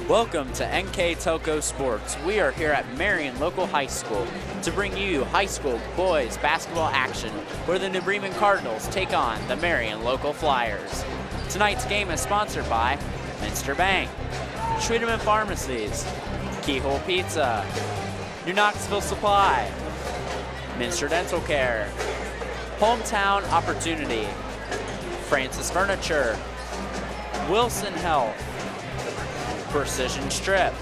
Welcome to NKTelco Sports. We are here at Marion Local High School to bring you high school boys basketball action where the New Bremen Cardinals take on the Marion Local Flyers. Tonight's game is sponsored by Minster Bank, Schwederman Pharmacies, Keyhole Pizza, New Knoxville Supply, Minster Dental Care, Hometown Opportunity, Francis Furniture, Wilson Health, Precision Strip,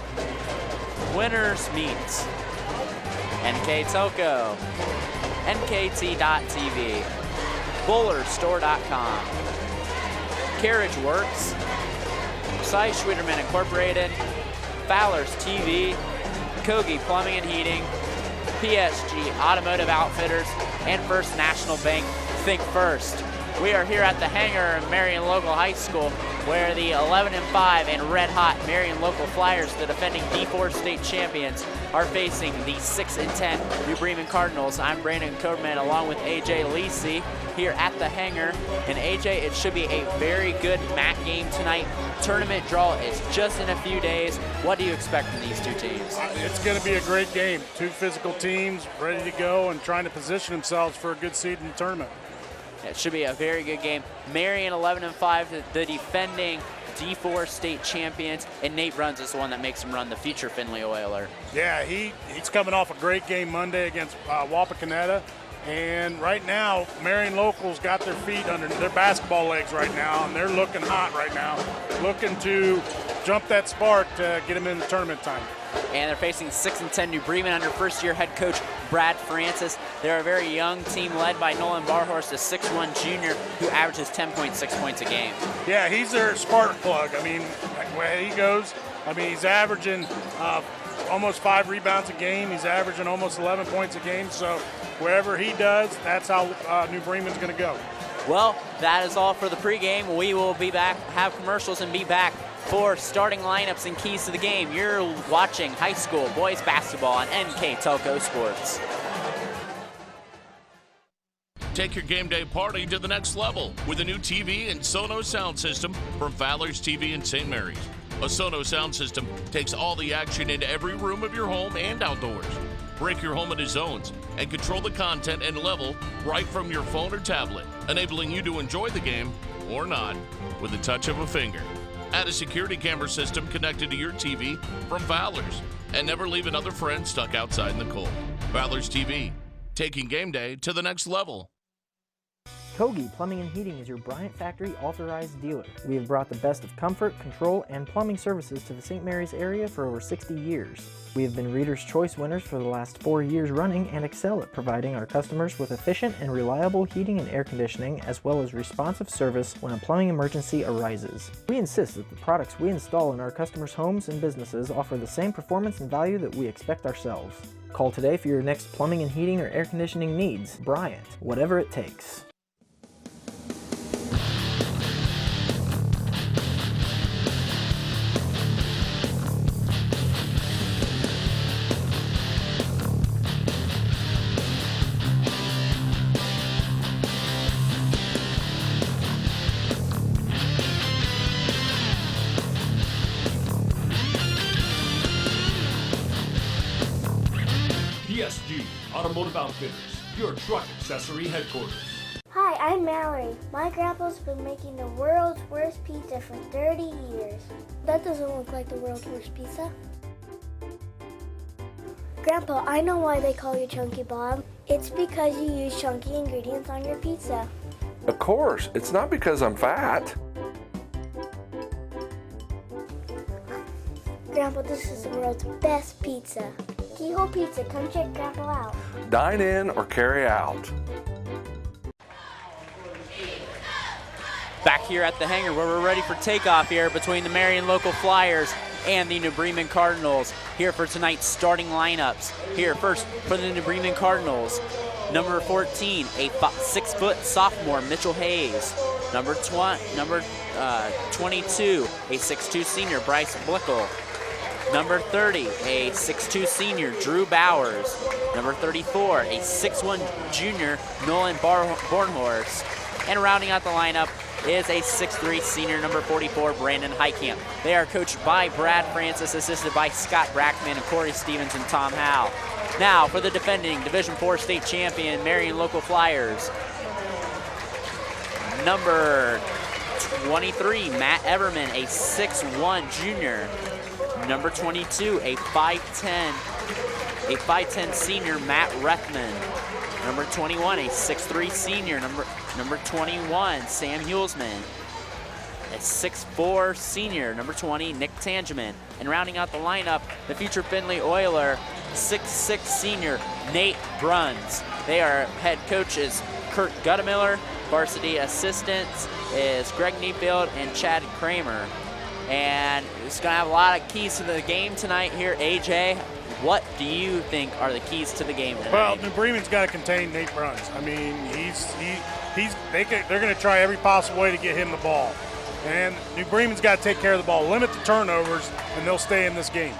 Winners Meats, NKTelco, NKT.TV, BowlerStore.com, Carriage Works, Cy Schwederman Incorporated, Fowler's TV, Kogi Plumbing and Heating, PSG Automotive Outfitters, and First National Bank. Think First. We are here at the hangar in Marion Local High School where the 11-5 and red-hot Marion Local Flyers, the defending D4 state champions, are facing the 6-10 New Bremen Cardinals. I'm Brandon Coderman along with AJ Lisi here at the hangar. And AJ, it should be a very good MAC game tonight. Tournament draw is just in a few days. What do you expect from these two teams? It's going to be a great game. Two physical teams ready to go and trying to position themselves for a good seed in the tournament. It should be a very good game. Marion 11-5, the defending D4 state champions, and Nate Bruns is the one that makes him run the future Findlay Oiler. Yeah, he's coming off a great game Monday against Wapakoneta, and right now Marion Locals got their feet under their basketball legs right now, and they're looking hot right now, looking to jump that spark to get them in the tournament time. And they're facing 6-10 New Bremen under first-year head coach Brad Francis. They're a very young team led by Nolan Barhorst, a 6'1 junior who averages 10.6 points a game. Yeah, he's their spark plug. I mean, where he goes, he's averaging almost 5 rebounds a game. He's averaging almost 11 points a game. So wherever he does, that's how New Bremen's going to go. Well, that is all for the pregame. We will be back, have commercials, and be back for starting lineups and keys to the game. You're watching high school boys basketball on NKTelco Sports. Take your game day party to the next level with a new TV and Sonos sound system from Fowler's TV in St. Mary's. A Sonos sound system takes all the action into every room of your home and outdoors. Break your home into zones and control the content and level right from your phone or tablet, enabling you to enjoy the game or not with the touch of a finger. Add a security camera system connected to your TV from Fowler's, and never leave another friend stuck outside in the cold. Fowler's TV, taking game day to the next level. Kogi Plumbing and Heating is your Bryant Factory authorized dealer. We have brought the best of comfort, control, and plumbing services to the St. Mary's area for over 60 years. We have been Reader's Choice winners for the last 4 years running and excel at providing our customers with efficient and reliable heating and air conditioning, as well as responsive service when a plumbing emergency arises. We insist that the products we install in our customers' homes and businesses offer the same performance and value that we expect ourselves. Call today for your next plumbing and heating or air conditioning needs. Bryant, whatever it takes. PSG Automotive Outfitters, your truck accessory headquarters. Hi, I'm Mallory. My grandpa's been making the world's worst pizza for 30 years. That doesn't look like the world's worst pizza. Grandpa, I know why they call you Chunky Bob. It's because you use chunky ingredients on your pizza. Of course, it's not because I'm fat. Grandpa, this is the world's best pizza. Keyhole Pizza, come check Grandpa out. Dine in or carry out. Back here at the hangar where we're ready for takeoff here between the Marion Local Flyers and the New Bremen Cardinals. Here for tonight's starting lineups. Here first for the New Bremen Cardinals. Number 14, a 6-foot sophomore, Mitchell Hayes. Number 22, a 6'2 senior, Bryce Blickel. Number 30, a 6'2 senior, Drew Bowers. Number 34, a 6'1 junior, Nolan Bornhorst. And rounding out the lineup is a 6'3" senior, number 44, Brandon Heitkamp. They are coached by Brad Francis, assisted by Scott Brackman and Corey Stevens and Tom Howe. Now for the defending Division IV state champion, Marion Local Flyers. Number 23, Matt Everman, a 6'1" junior. Number 22, a 5'10" senior, Matt Rethman. Number 21, a 6'3" senior, number 21, Sam Hulsman. A 6'4" senior, number 20, Nick Tangeman. And rounding out the lineup, the future Findlay Oiler, 6'6" senior, Nate Bruns. They are head coaches Kurt Guttemiller. Varsity assistants is Greg Neefield and Chad Kramer. And it's going to have a lot of keys to the game tonight here. AJ, what do you think are the keys to the game tonight? Well, New Bremen's got to contain Nate Bruns. I mean, they're going to try every possible way to get him the ball. And New Bremen's got to take care of the ball, limit the turnovers, and they'll stay in this game.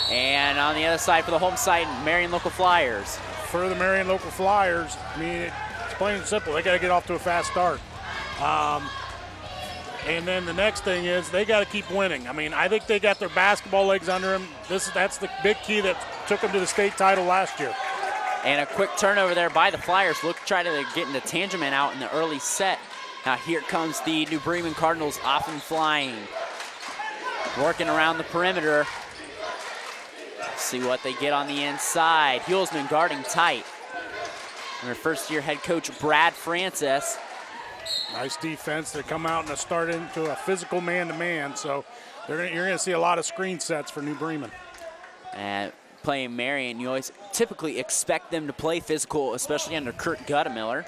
And on the other side for the home side, Marion Local Flyers. For the Marion Local Flyers, I mean, it's plain and simple. They got to get off to a fast start. And then the next thing is they got to keep winning. I mean, I think they got their basketball legs under them. That's the big key that took them to the state title last year. And a quick turnover there by the Flyers. Look, try to get into Tangeman out in the early set. Now here comes the New Bremen Cardinals off and flying. Working around the perimeter. See what they get on the inside. Hulsman guarding tight. And their first-year head coach, Brad Francis. Nice defense. They come out and start into a physical man-to-man, so you're going to see a lot of screen sets for New Bremen. And playing Marion, you always typically expect them to play physical, especially under Kurt Guttemiller.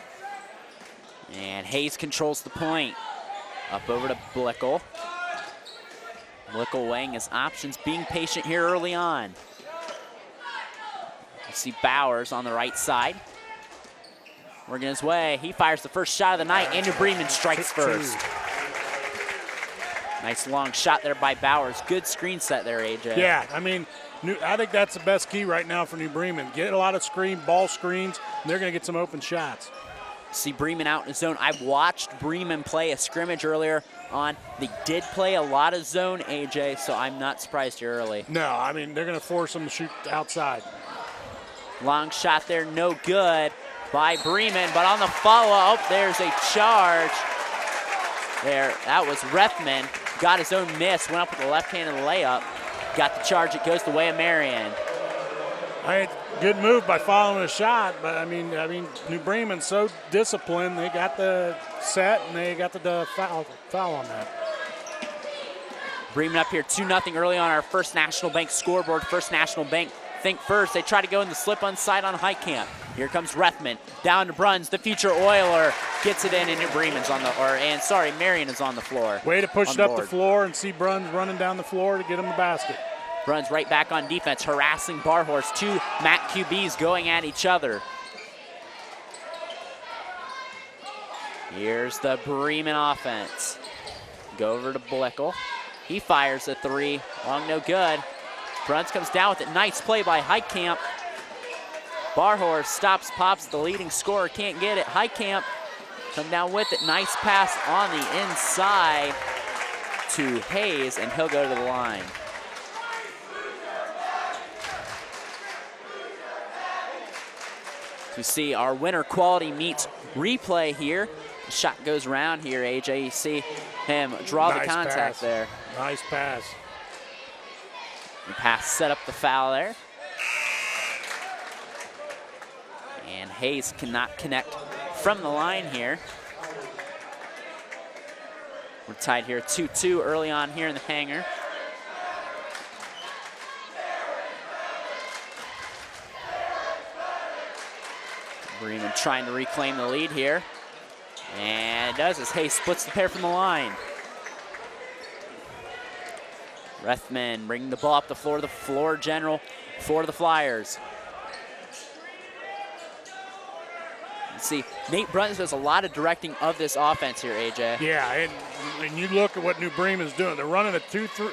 And Hayes controls the point. Up over to Blickel. Blickel weighing his options, being patient here early on. You see Bowers on the right side. Working his way. He fires the first shot of the night, and New Bremen strikes first. Nice long shot there by Bowers. Good screen set there, AJ. Yeah, I mean, I think that's the best key right now for New Bremen. Get a lot of ball screens, and they're going to get some open shots. See Bremen out in the zone. I've watched Bremen play a scrimmage earlier on. They did play a lot of zone, AJ, so I'm not surprised here early. No, I mean, they're going to force them to shoot outside. Long shot there, no good by Bremen, but on the follow-up, there's a charge. There, that was Rethman. Got his own miss, went up with the left-handed layup. Got the charge, it goes the way of Marion. Good move by following a shot, but I mean, New Bremen's so disciplined. They got the set and they got the foul on that. Bremen up here 2-0 early on our First National Bank scoreboard. First National Bank think first. They try to go in the slip onside on Heitkamp. Here comes Rethman down to Bruns. The future Oiler gets it in, and New Bremen's on the Marion is on the floor. Way to push it up the floor and see Bruns running down the floor to get him the basket. Bruns right back on defense, harassing Barhorse. Two MAC QBs going at each other. Here's the Bremen offense. Go over to Blickel. He fires a three. Long, no good. Bruns comes down with it. Nice play by Heitkamp. Barhorse stops, pops. The leading scorer can't get it. Heitkamp come down with it. Nice pass on the inside to Hayes, and he'll go to the line. You see our winner quality meets replay here. The shot goes around here, AJ. You see him draw the contact there. Nice pass. The pass set up the foul there. And Hayes cannot connect from the line here. We're tied here 2-2 early on here in the hangar. Bremen trying to reclaim the lead here. And it does as Hayes splits the pair from the line. Rethman bringing the ball up the floor general for the Flyers. Let's see, Nate Bruns does a lot of directing of this offense here, AJ. Yeah, and you look at what New Bremen's doing. They're running a 2-3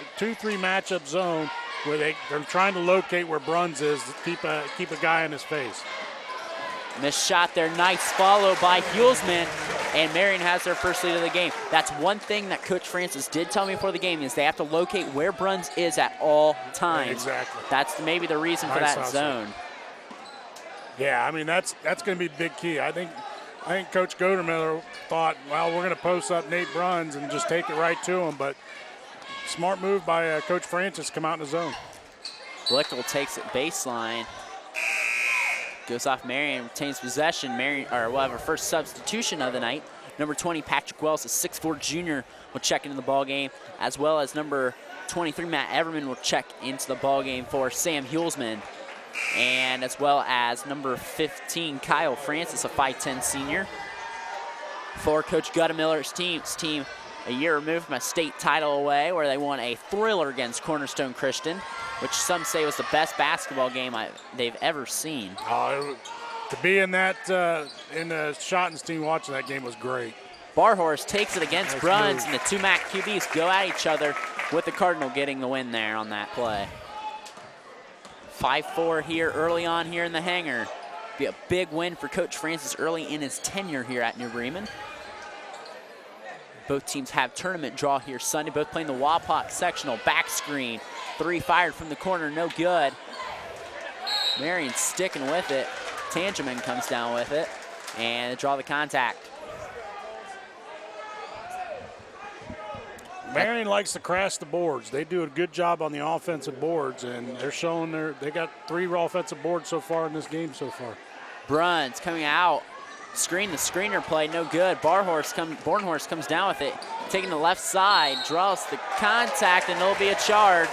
matchup zone where they're trying to locate where Bruns is to keep a guy in his face. Missed shot there, nice follow by Hulsman, and Marion has their first lead of the game. That's one thing that Coach Francis did tell me before the game is they have to locate where Bruns is at all times. Exactly. That's maybe the reason for that zone. Yeah, I mean, that's going to be the big key. I think Coach Godermiller thought, well, we're going to post up Nate Bruns and just take it right to him, but smart move by Coach Francis, come out in the zone. Blickel takes it baseline. Goes off Marion, retains possession. Marion, or we'll have our first substitution of the night. Number 20, Patrick Wells, a 6'4 junior, will check into the ball game, as well as number 23, Matt Everman, will check into the ball game for Sam Hulsman, and as well as number 15, Kyle Francis, a 5'10 senior. For Coach Guttemiller's team, a year removed from a state title away, where they won a thriller against Cornerstone Christian, which some say was the best basketball game they've ever seen. To be in that in the Schottens team watching that game was great. Barhorse takes it against Nice Bruns, move. and the two MAC QBs go at each other, with the Cardinal getting the win there on that play. 5-4 here early on here in the hangar. Be a big win for Coach Francis early in his tenure here at New Bremen. Both teams have tournament draw here Sunday, both playing the Wapak sectional. Back screen, 3 fired from the corner, no good. Marion sticking with it. Tangeman comes down with it, and they draw the contact. Marion likes to crash the boards. They do a good job on the offensive boards, and they're showing they got 3 offensive boards so far in this game so far. Bruns coming out. Screen, the screener play, no good. Bornhorst comes down with it, taking the left side, draws the contact, and it'll be a charge.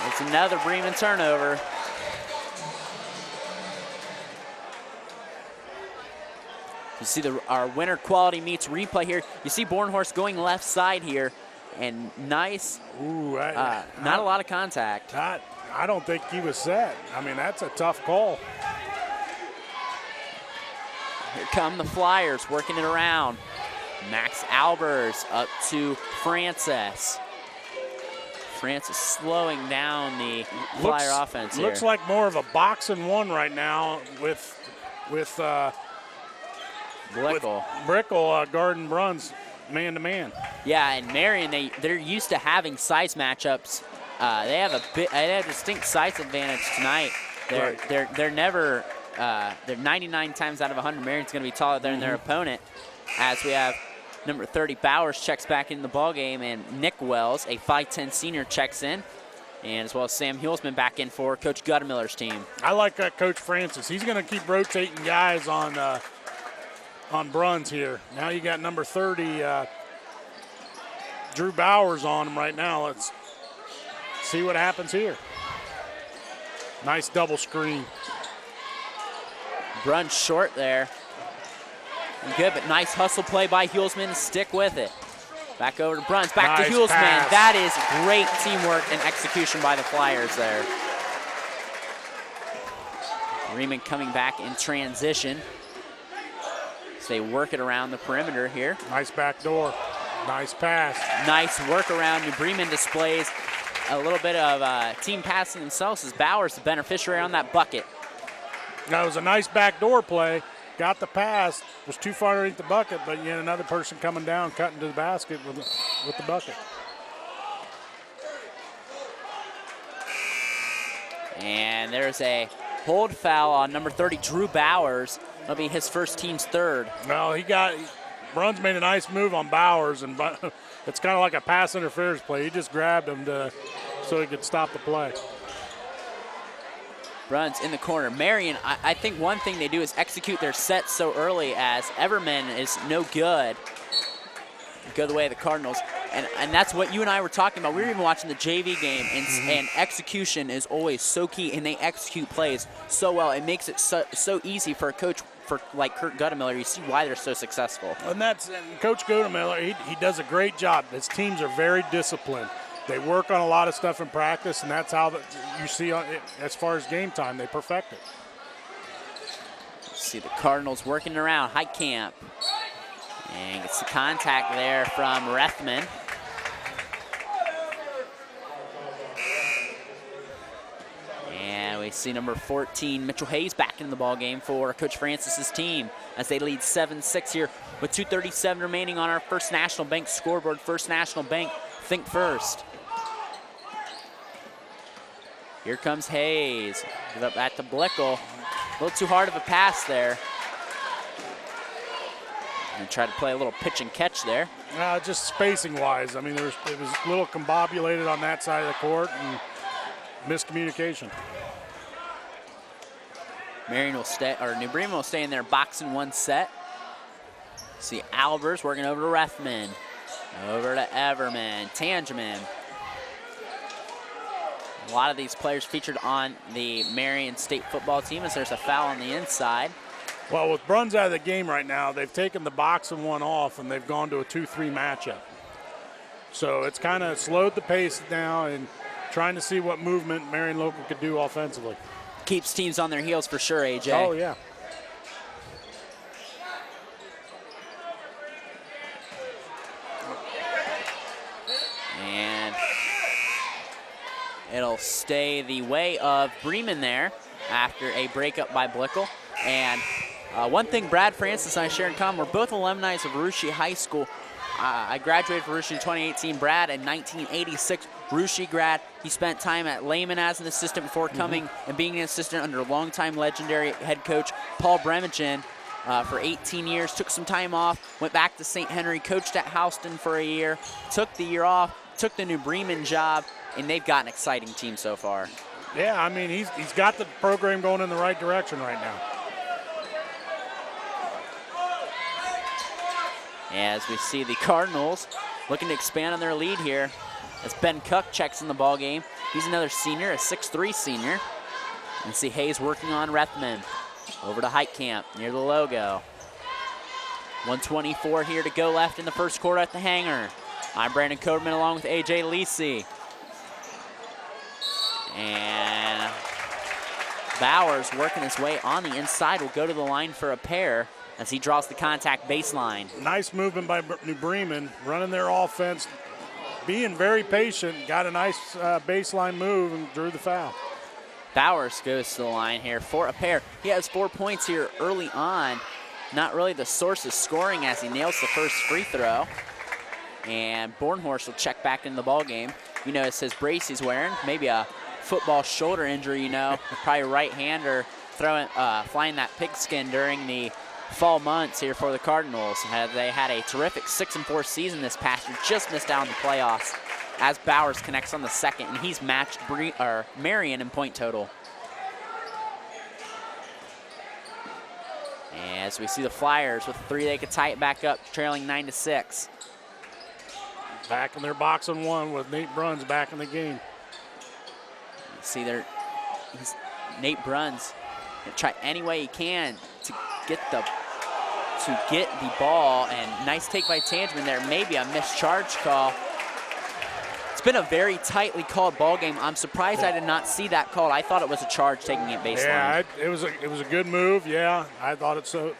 It's another Bremen turnover. You see our winner quality meets replay here. You see Bornhorst going left side here, and nice, Ooh, not a lot of contact. I don't think he was set. I mean, that's a tough call. Here come the Flyers working it around. Max Albers up to Francis. Francis slowing down the Flyer offense here. Looks like more of a boxing one right now with Brickle guarding Bruns man-to-man. Yeah, and Marion, they're used to having size matchups. They have a distinct size advantage tonight. They're never. They're 99 times out of 100. Marion's going to be taller than their opponent. As we have number 30 Bowers checks back into the ball game, and Nick Wells, a 5'10 senior, checks in, and as well as Sam Hulsman back in for Coach Guttemiller's team. I like Coach Francis. He's going to keep rotating guys on Bruns here. Now you got number 30 Drew Bowers on him right now. Let's see what happens here. Nice double screen. Bruns short there. Good, but nice hustle play by Hulsman to stick with it. Back over to Bruns, back Nice to Hulsman. pass. That is great teamwork and execution by the Flyers there. Bremen coming back in transition. So they work it around the perimeter here. Nice back door. Nice pass. Nice work around. New Bremen displays a little bit of team passing themselves as Bowers the beneficiary on that bucket. That was a nice backdoor play. Got the pass. Was too far underneath the bucket, but yet another person coming down, cutting to the basket with the bucket. And there's a hold foul on number 30, Drew Bowers. That'll be his first team's third. No, Bruns made a nice move on Bowers, and it's kind of like a pass interference play. He just grabbed him so he could stop the play. Bruns in the corner. Marion, I think one thing they do is execute their sets so early, as Everman is no good. Go the way of the Cardinals. And that's what you and I were talking about. We were even watching the JV game, and execution is always so key, and they execute plays so well. It makes it so easy for a coach like Kurt Guttemiller. You see why they're so successful. And Coach Guttemiller, he does a great job. His teams are very disciplined. They work on a lot of stuff in practice, and that's how you see as far as game time, they perfect it. See the Cardinals working around Heitkamp. And gets the contact there from Rethman. And we We see number 14, Mitchell Hayes, back in the ball game for Coach Francis's team as they lead 7-6 here with 2:37 remaining on our First National Bank scoreboard. First National Bank, think first. Here comes Hayes. Give up back to Blickel. A little too hard of a pass there. And try to play a little pitch and catch there. Just spacing-wise. I mean, it was a little combobulated on that side of the court and miscommunication. Marion will stay, or New Bremen will stay in their box in one set. See Albers working over to Rethman. Over to Everman. Tangeman. A lot of these players featured on the Marion State football team as there's a foul on the inside. Well, with Bruns out of the game right now, they've taken the box and one off, and they've gone to a 2-3 matchup. So it's kind of slowed the pace now and trying to see what movement Marion Local could do offensively. Keeps teams on their heels for sure, AJ. Oh, yeah. And it'll stay the way of Bremen there after a breakup by Blickel. And one thing Brad Francis and I share in common, we're both alumni of Russia High School. I graduated from Russia in 2018. Brad in 1986, Russia grad. He spent time at Lehman as an assistant before coming and being an assistant under longtime legendary head coach Paul Bremen for 18 years. Took some time off, went back to St. Henry, coached at Houston for a year, took the year off, took the New Bremen job, and they've got an exciting team so far. Yeah, I mean, he's got the program going in the right direction right now. As we see the Cardinals looking to expand on their lead here as Ben Cook checks in the ball game. He's another senior, a 6'3 senior. And see Hayes working on Rethman. Over to Heitkamp near the logo. 1:24 here to go left in the first quarter at the hangar. I'm Brandon Coderman along with AJ Lisi. And Bowers working his way on the inside will go to the line for a pair as he draws the contact baseline. Nice movement by New Bremen, running their offense, being very patient, got a nice baseline move and drew the foul. Bowers goes to the line here for a pair. He has 4 points here early on. Not really the source of scoring as he nails the first free throw. And Bornhorst will check back in the ball game. You notice his brace he's wearing, maybe a football shoulder injury, you know, probably right-hander flying that pigskin during the fall months here for the Cardinals. They had a terrific 6-4 season this past year, just missed out on the playoffs as Bowers connects on the second, and he's matched Marion in point total. As we see the Flyers with 3, they could tie it back up, trailing 9-6. Back in their box and one with Nate Bruns back in the game. See Nate Bruns try any way he can to get the ball, and nice take by Tangeman there. Maybe a mischarge call. It's been a very tightly called ball game. I'm surprised I did not see that called. I thought it was a charge taking it baseline. Yeah, it was a good move. Yeah, I thought so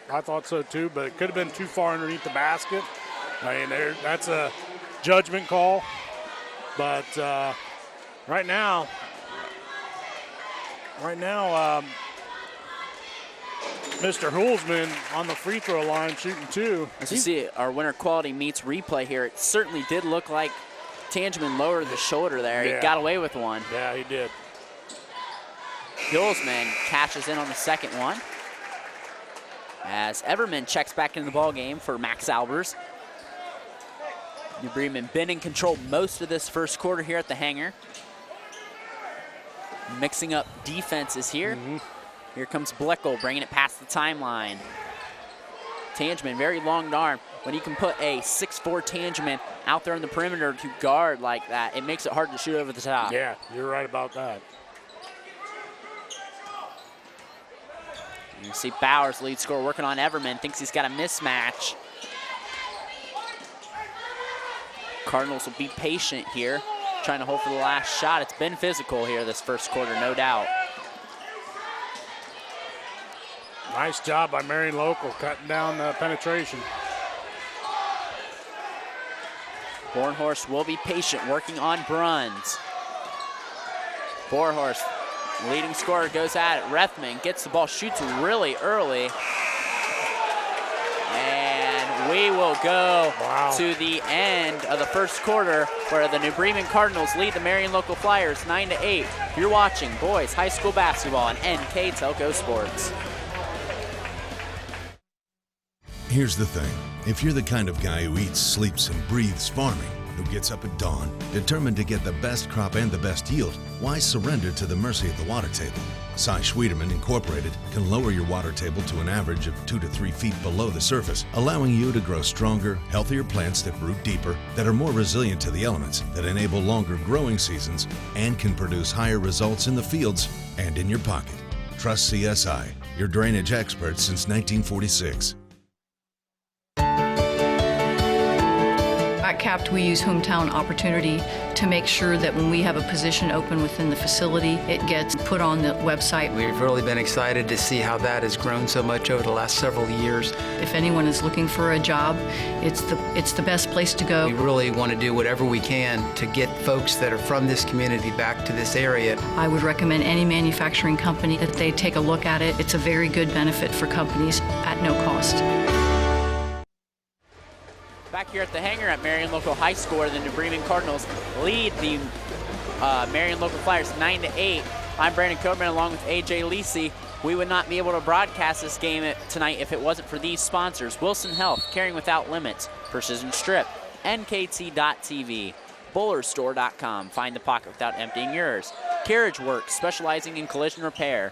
too. But it could have been too far underneath the basket. I mean, that's a judgment call. But right now, Mr. Hulsman on the free throw line shooting 2. As you see our winter quality meets replay here, it certainly did look like Tangeman lowered the shoulder there. Yeah. He got away with one. Yeah, he did. Hulsman cashes in on the second one. As Everman checks back into the ball game for Max Albers. New Bremen been in control most of this first quarter here at the hangar. Mixing up defenses here. Here comes Blickel bringing it past the timeline. Tangeman, very long arm. When you can put a 6'4 Tangeman out there on the perimeter to guard like that, it makes it hard to shoot over the top. Yeah, you're right about that. You see Bowers, lead scorer, working on Everman, thinks he's got a mismatch. Cardinals will be patient here, trying to hold for the last shot. It's been physical here this first quarter, no doubt. Nice job by Marion Local, cutting down the penetration. Bornhorst will be patient, working on Bruns. Bornhorst Leading scorer goes at it. Rethman gets the ball, shoots really early. And we will go to the end of the first quarter where the New Bremen Cardinals lead the Marion Local Flyers 9-8. You're watching boys high school basketball on NKTelco Sports. Here's the thing. If you're the kind of guy who eats, sleeps, and breathes farming, who gets up at dawn, determined to get the best crop and the best yield, why surrender to the mercy of the water table? Cy Schwieterman Incorporated can lower your water table to an average of 2 to 3 feet below the surface, allowing you to grow stronger, healthier plants that root deeper, that are more resilient to the elements, that enable longer growing seasons, and can produce higher results in the fields and in your pocket. Trust CSI, your drainage experts since 1946. At CAPT, we use hometown opportunity to make sure that when we have a position open within the facility, it gets put on the website. We've really been excited to see how that has grown so much over the last several years. If anyone is looking for a job, it's the best place to go. We really want to do whatever we can to get folks that are from this community back to this area. I would recommend any manufacturing company that they take a look at it. It's a very good benefit for companies at no cost. Back here at the hangar at Marion Local High School, where the New Bremen Cardinals lead the Marion Local Flyers 9-8. I'm Brandon Coburn along with AJ Lisi. We would not be able to broadcast this game tonight if it wasn't for these sponsors: Wilson Health, Caring Without Limits, Precision Strip, NKT.TV, BowlerStore.com, Find the Pocket Without Emptying Yours, Carriage Works, specializing in collision repair,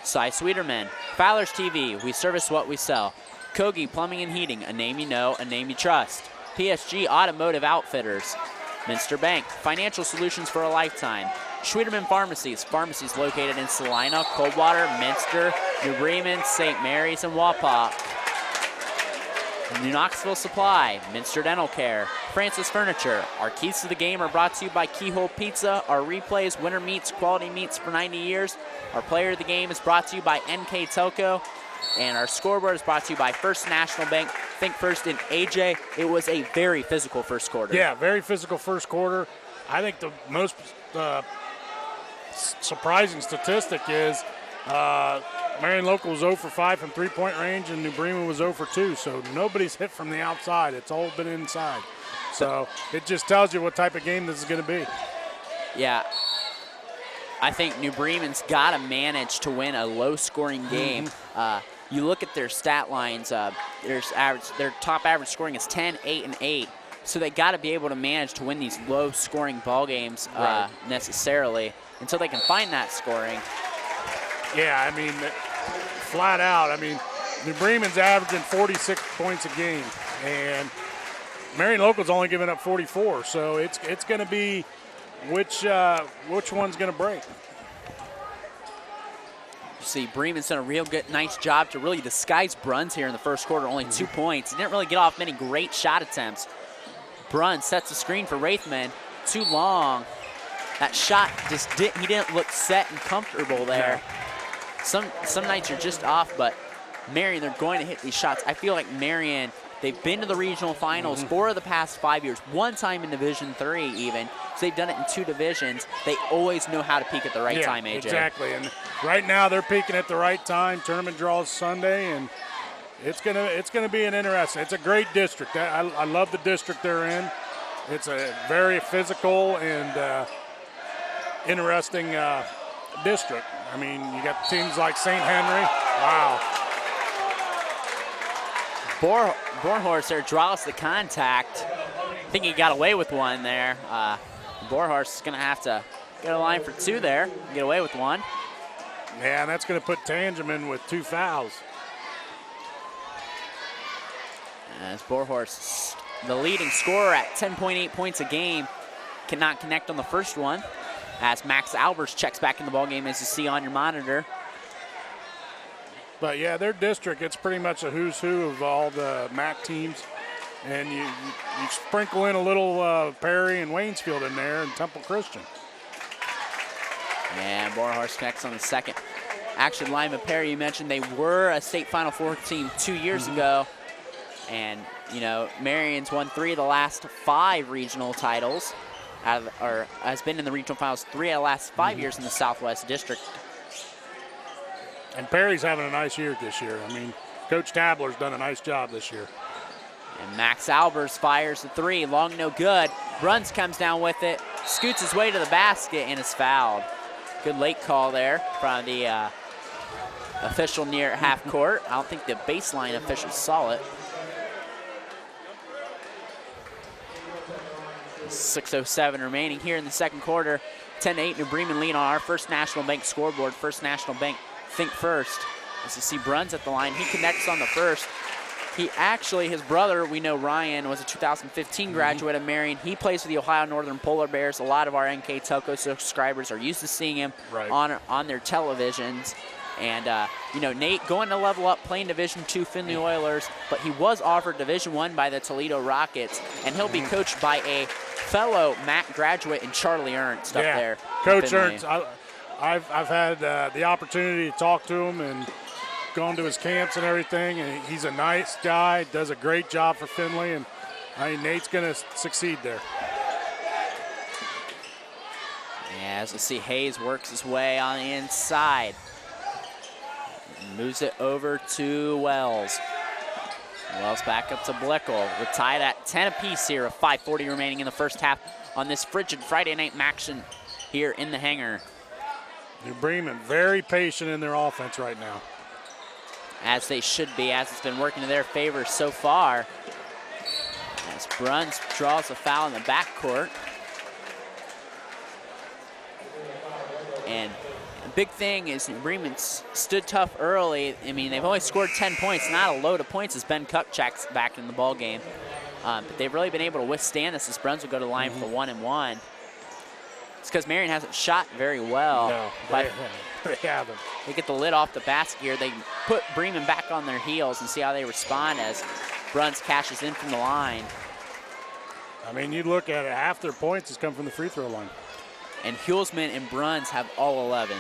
Cy Schwieterman, Fowler's TV, we service what we sell, Kogi Plumbing and Heating, a name you know, a name you trust. PSG Automotive Outfitters. Minster Bank, financial solutions for a lifetime. Schwieterman Pharmacies, pharmacies located in Salina, Coldwater, Minster, New Bremen, St. Mary's, and Wapak. New Knoxville Supply, Minster Dental Care, Francis Furniture. Our keys to the game are brought to you by Keyhole Pizza. Our replays, winter meats, quality meats for 90 years. Our player of the game is brought to you by NKTelco. And our scoreboard is brought to you by First National Bank. Think First in AJ. It was a very physical first quarter. Yeah, very physical first quarter. I think the most surprising statistic is Marion Local was 0 for 5 from three-point range, and New Bremen was 0 for 2. So nobody's hit from the outside. It's all been inside. So it just tells you what type of game this is going to be. Yeah. I think New Bremen's got to manage to win a low-scoring game. You look at their stat lines. Their top average scoring is 10, 8, and 8. So they got to be able to manage to win these low-scoring ball games necessarily until they can find that scoring. Yeah, I mean, flat out. I mean, New Bremen's averaging 46 points a game, and Marion Local's only giving up 44. So it's going to be which one's going to break. You see, Bremen's done a real good, nice job to really disguise Bruns here in the first quarter. Only 2 points. He didn't really get off many great shot attempts. Bruns sets the screen for Raithman. Too long. That shot just he didn't look set and comfortable there. Some nights are just off, but Marion, they're going to hit these shots. I feel like Marion, they've been to the regional finals 4 of the past 5 years, one time in Division III even. So they've done it in 2 divisions. They always know how to peak at the right time, AJ. Exactly, and right now they're peaking at the right time. Tournament draws Sunday, and it's gonna be an interesting. It's a great district. I love the district they're in. It's a very physical and interesting district. I mean, you got teams like St. Henry. Wow. Bornhorst there draws the contact. I think he got away with one there. Bornhorst is going to have to get a line for 2 there, get away with one. Yeah, and that's going to put Tangeman with 2 fouls. As Bornhorst, the leading scorer at 10.8 points a game, cannot connect on the first one. As Max Albers checks back in the ballgame, as you see on your monitor. But yeah, their district, it's pretty much a who's who of all the MAC teams. And you sprinkle in a little Perry and Waynesfield in there and Temple Christian. And Bornhorst connects on the second. Actually, Lima Perry, you mentioned they were a state Final Four team 2 years ago. And, you know, Marion's won 3 of the last 5 regional titles has been in the regional finals 3 out of the last 5 years in the Southwest District. And Perry's having a nice year this year. I mean, Coach Tabler's done a nice job this year. And Max Albers fires the 3, long no good. Bruns comes down with it, scoots his way to the basket, and is fouled. Good late call there from the official near half court. I don't think the baseline officials saw it. 6:07 remaining here in the second quarter. 10-8 New Bremen lead on our First National Bank scoreboard. First National Bank, think first. As you see Bruns at the line, he connects on the first. He actually, his brother, we know Ryan, was a 2015 graduate of Marion. He plays for the Ohio Northern Polar Bears. A lot of our NKTelco subscribers are used to seeing him on their televisions. And, you know, Nate going to level up, playing Division II Findlay Oilers, but he was offered Division I by the Toledo Rockets, and he'll be coached by a fellow MAC graduate in Charlie Ernst up there. Coach Ernst, I've had the opportunity to talk to him and gone to his camps and everything, and he's a nice guy, does a great job for Findlay, and I mean, Nate's going to succeed there. Yeah, as you see, Hayes works his way on the inside. Moves it over to Wells. Wells back up to Blickel. We're tied at 10 apiece here, with 5:40 remaining in the first half on this frigid Friday night action here in the hangar. New Bremen very patient in their offense right now. As they should be, as it's been working to their favor so far. As Bruns draws a foul in the backcourt. And the big thing is Bremen stood tough early. I mean, they've only scored 10 points. Not a load of points as Ben Kupchak's back in the ball game. But they've really been able to withstand this as Bruns will go to the line for the 1-and-1. It's because Marion hasn't shot very well. No, they haven't. They get the lid off the basket here. They put Bremen back on their heels and see how they respond as Bruns cashes in from the line. I mean, you look at it, half their points has come from the free throw line. And Hulsman and Bruns have all 11.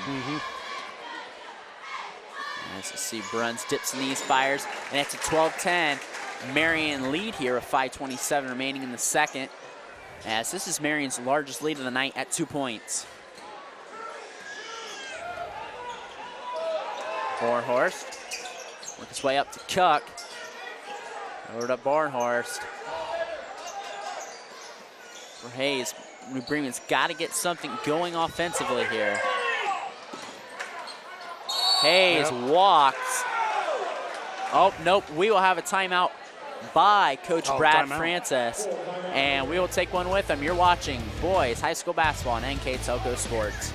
As you see, Bruns dips in these fires, and it's a 12-10 Marion lead here with 5:27 remaining in the second, as this is Marion's largest lead of the night at 2 points. Bornhorst work his way up to Cook. Over to Bornhorst. For Hayes. New Bremen's got to get something going offensively here. Hayes walks. Oh, nope. We will have a timeout by Coach Brad Francis. And we will take one with him. You're watching boys high school basketball on NKTelco Sports.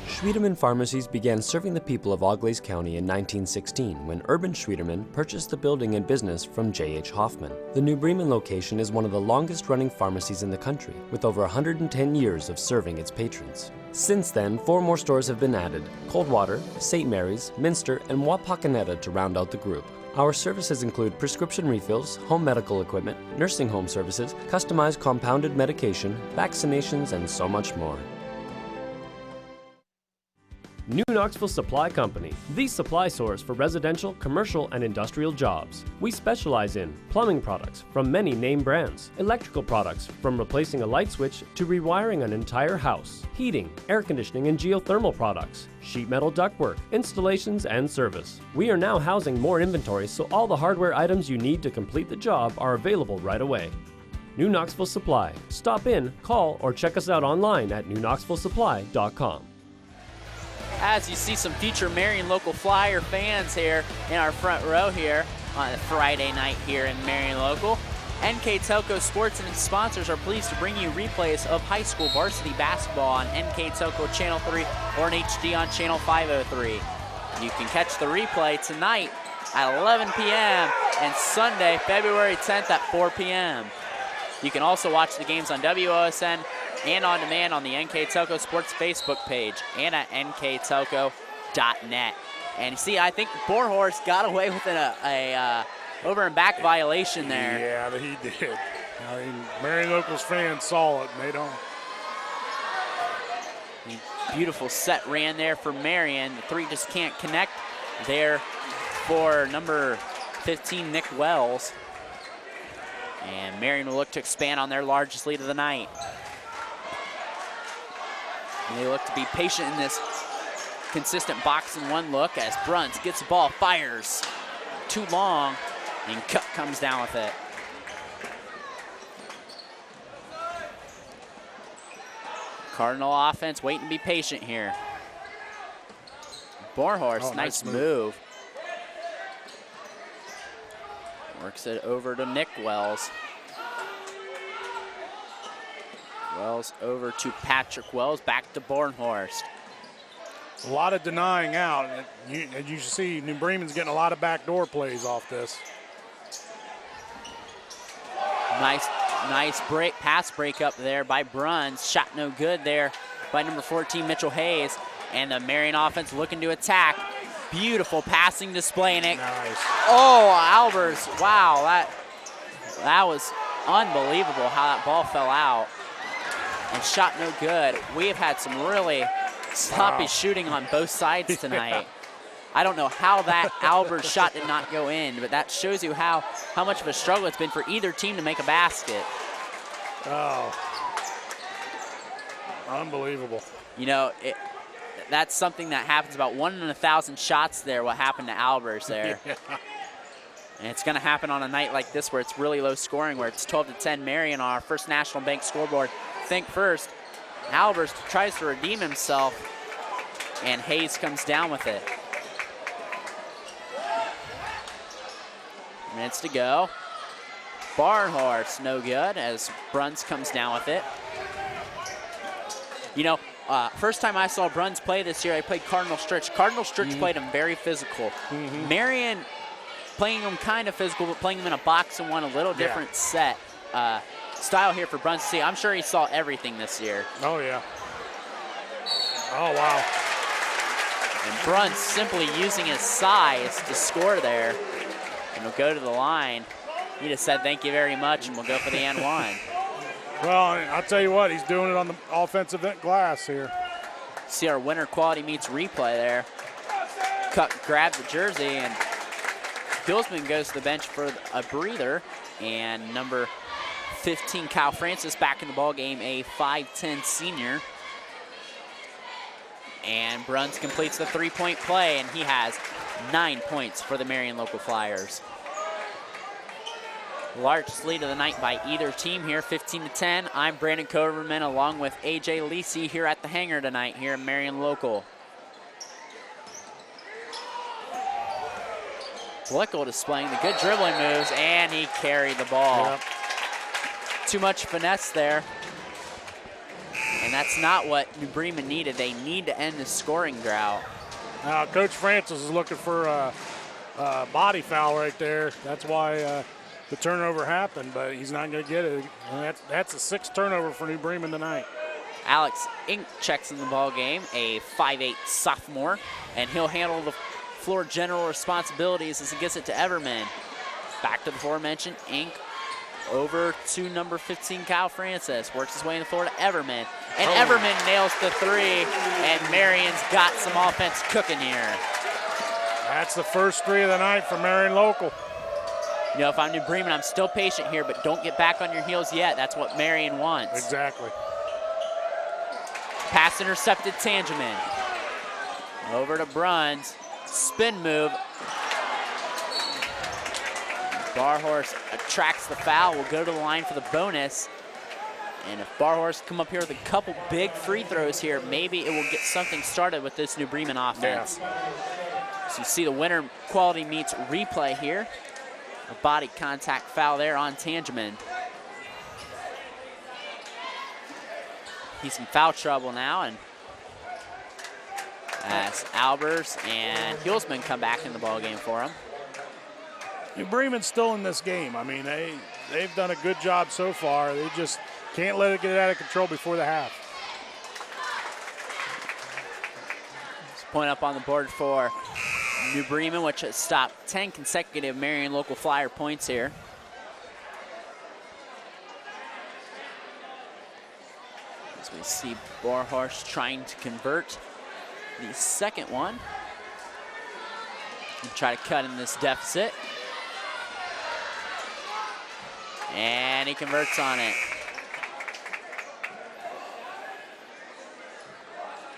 Schwiedemann Pharmacies began serving the people of Auglaize County in 1916 when Urban Schwiedemann purchased the building and business from J.H. Hoffman. The New Bremen location is one of the longest-running pharmacies in the country, with over 110 years of serving its patrons. Since then, 4 more stores have been added: Coldwater, St. Mary's, Minster, and Wapakoneta to round out the group. Our services include prescription refills, home medical equipment, nursing home services, customized compounded medication, vaccinations, and so much more. New Knoxville Supply Company, the supply source for residential, commercial, and industrial jobs. We specialize in plumbing products from many name brands, electrical products from replacing a light switch to rewiring an entire house, heating, air conditioning, and geothermal products, sheet metal ductwork, installations, and service. We are now housing more inventory, so all the hardware items you need to complete the job are available right away. New Knoxville Supply. Stop in, call, or check us out online at newknoxvillesupply.com. As you see some future Marion local Flyer fans here in our front row here on a Friday night here in Marion local. NKTelco Sports and its sponsors are pleased to bring you replays of high school varsity basketball on NKTelco Channel 3 or in HD on Channel 503. You can catch the replay tonight at 11 p.m. and Sunday, February 10th at 4 p.m. You can also watch the games on WOSN and on demand on the NKTelco Sports Facebook page and at nktelco.net. And you see, I think Bornhorst got away with a over and back violation there. Yeah, he did. I mean, Marion Locals fans saw it, and they don't. Beautiful set ran there for Marion. The 3 just can't connect there for number 15, Nick Wells. And Marion will look to expand on their largest lead of the night. And they look to be patient in this consistent box and one look as Bruns gets the ball, fires too long, and Cup comes down with it. Cardinal offense waiting to be patient here. Bornhorst, nice move. Works it over to Nick Wells. Wells over to Patrick Wells, back to Bornhorst. A lot of denying out. As you see, New Bremen's getting a lot of backdoor plays off this. Nice pass break up there by Bruns. Shot no good there by number 14, Mitchell Hayes. And the Marion offense looking to attack. Beautiful passing display. And it, nice. Oh, Albers, wow, that was unbelievable how that ball fell out. And shot no good. We have had some really sloppy shooting on both sides tonight. Yeah. I don't know how that Albers shot did not go in, but that shows you how much of a struggle it's been for either team to make a basket. Oh, unbelievable. You know, that's something that happens about 1 in 1,000 shots there, what happened to Albers there. Yeah. And it's going to happen on a night like this where it's really low scoring, where it's 12-10 Marion on our First National Bank scoreboard. Think first. Albers tries to redeem himself, and Hayes comes down with it. Minutes to go. Barnhorst, no good, as Bruns comes down with it. You know, first time I saw Bruns play this year, I played Cardinal Stritch. Cardinal Stritch played him very physical. Marion playing him kind of physical, but playing him in a box and one, a little different set. Style here for Bruns to see. I'm sure he saw everything this year. Oh, yeah. Oh, wow. And Bruns simply using his size to score there. And he'll go to the line. He just said thank you very much, and we'll go for the N1. Well, I'll tell you what, he's doing it on the offensive glass here. See our winter quality meets replay there. Cup grabs the jersey, and Billsman goes to the bench for a breather. And number 15, Kyle Francis, back in the ball game, a 5'10 senior. And Bruns completes the three-point play, and he has 9 points for the Marion Local Flyers. Largest lead of the night by either team here, 15-10. I'm Brandon Coverman along with AJ Lisi here at the hangar tonight here in Marion Local. Blickel displaying the good dribbling moves, and he carried the ball. Yep. Too much finesse there. And that's not what New Bremen needed. They need to end the scoring drought. Coach Francis is looking for a body foul right there. That's why the turnover happened, but he's not going to get it. And that's a 6th turnover for New Bremen tonight. Alex Ink checks in the ball game, a 5'8 sophomore, and he'll handle the floor general responsibilities as he gets it to Everman. Back to the aforementioned Ink. Over to number 15, Kyle Francis. Works his way in the floor to Everman. And Everman nails the three, and Marion's got some offense cooking here. That's the first three of the night for Marion Local. You know, if I'm New Bremen, I'm still patient here, but don't get back on your heels yet. That's what Marion wants. Exactly. Pass intercepted, Tangeman. Over to Bruns. Spin move. Barhorst attracts the foul. Will go to the line for the bonus. And if Barhorst come up here with a couple big free throws here, maybe it will get something started with this New Bremen offense. Yeah. So you see the winter quality meets replay here. A body contact foul there on Tangeman. He's in foul trouble now, and as Albers and Hulsman come back in the ball game for him. New Bremen's still in this game. I mean, they've done a good job so far. They just can't let it get out of control before the half. Point up on the board for New Bremen, which has stopped 10 consecutive Marion Local Flyer points here. As we see Barhorst trying to convert the second one and try to cut in this deficit. And he converts on it.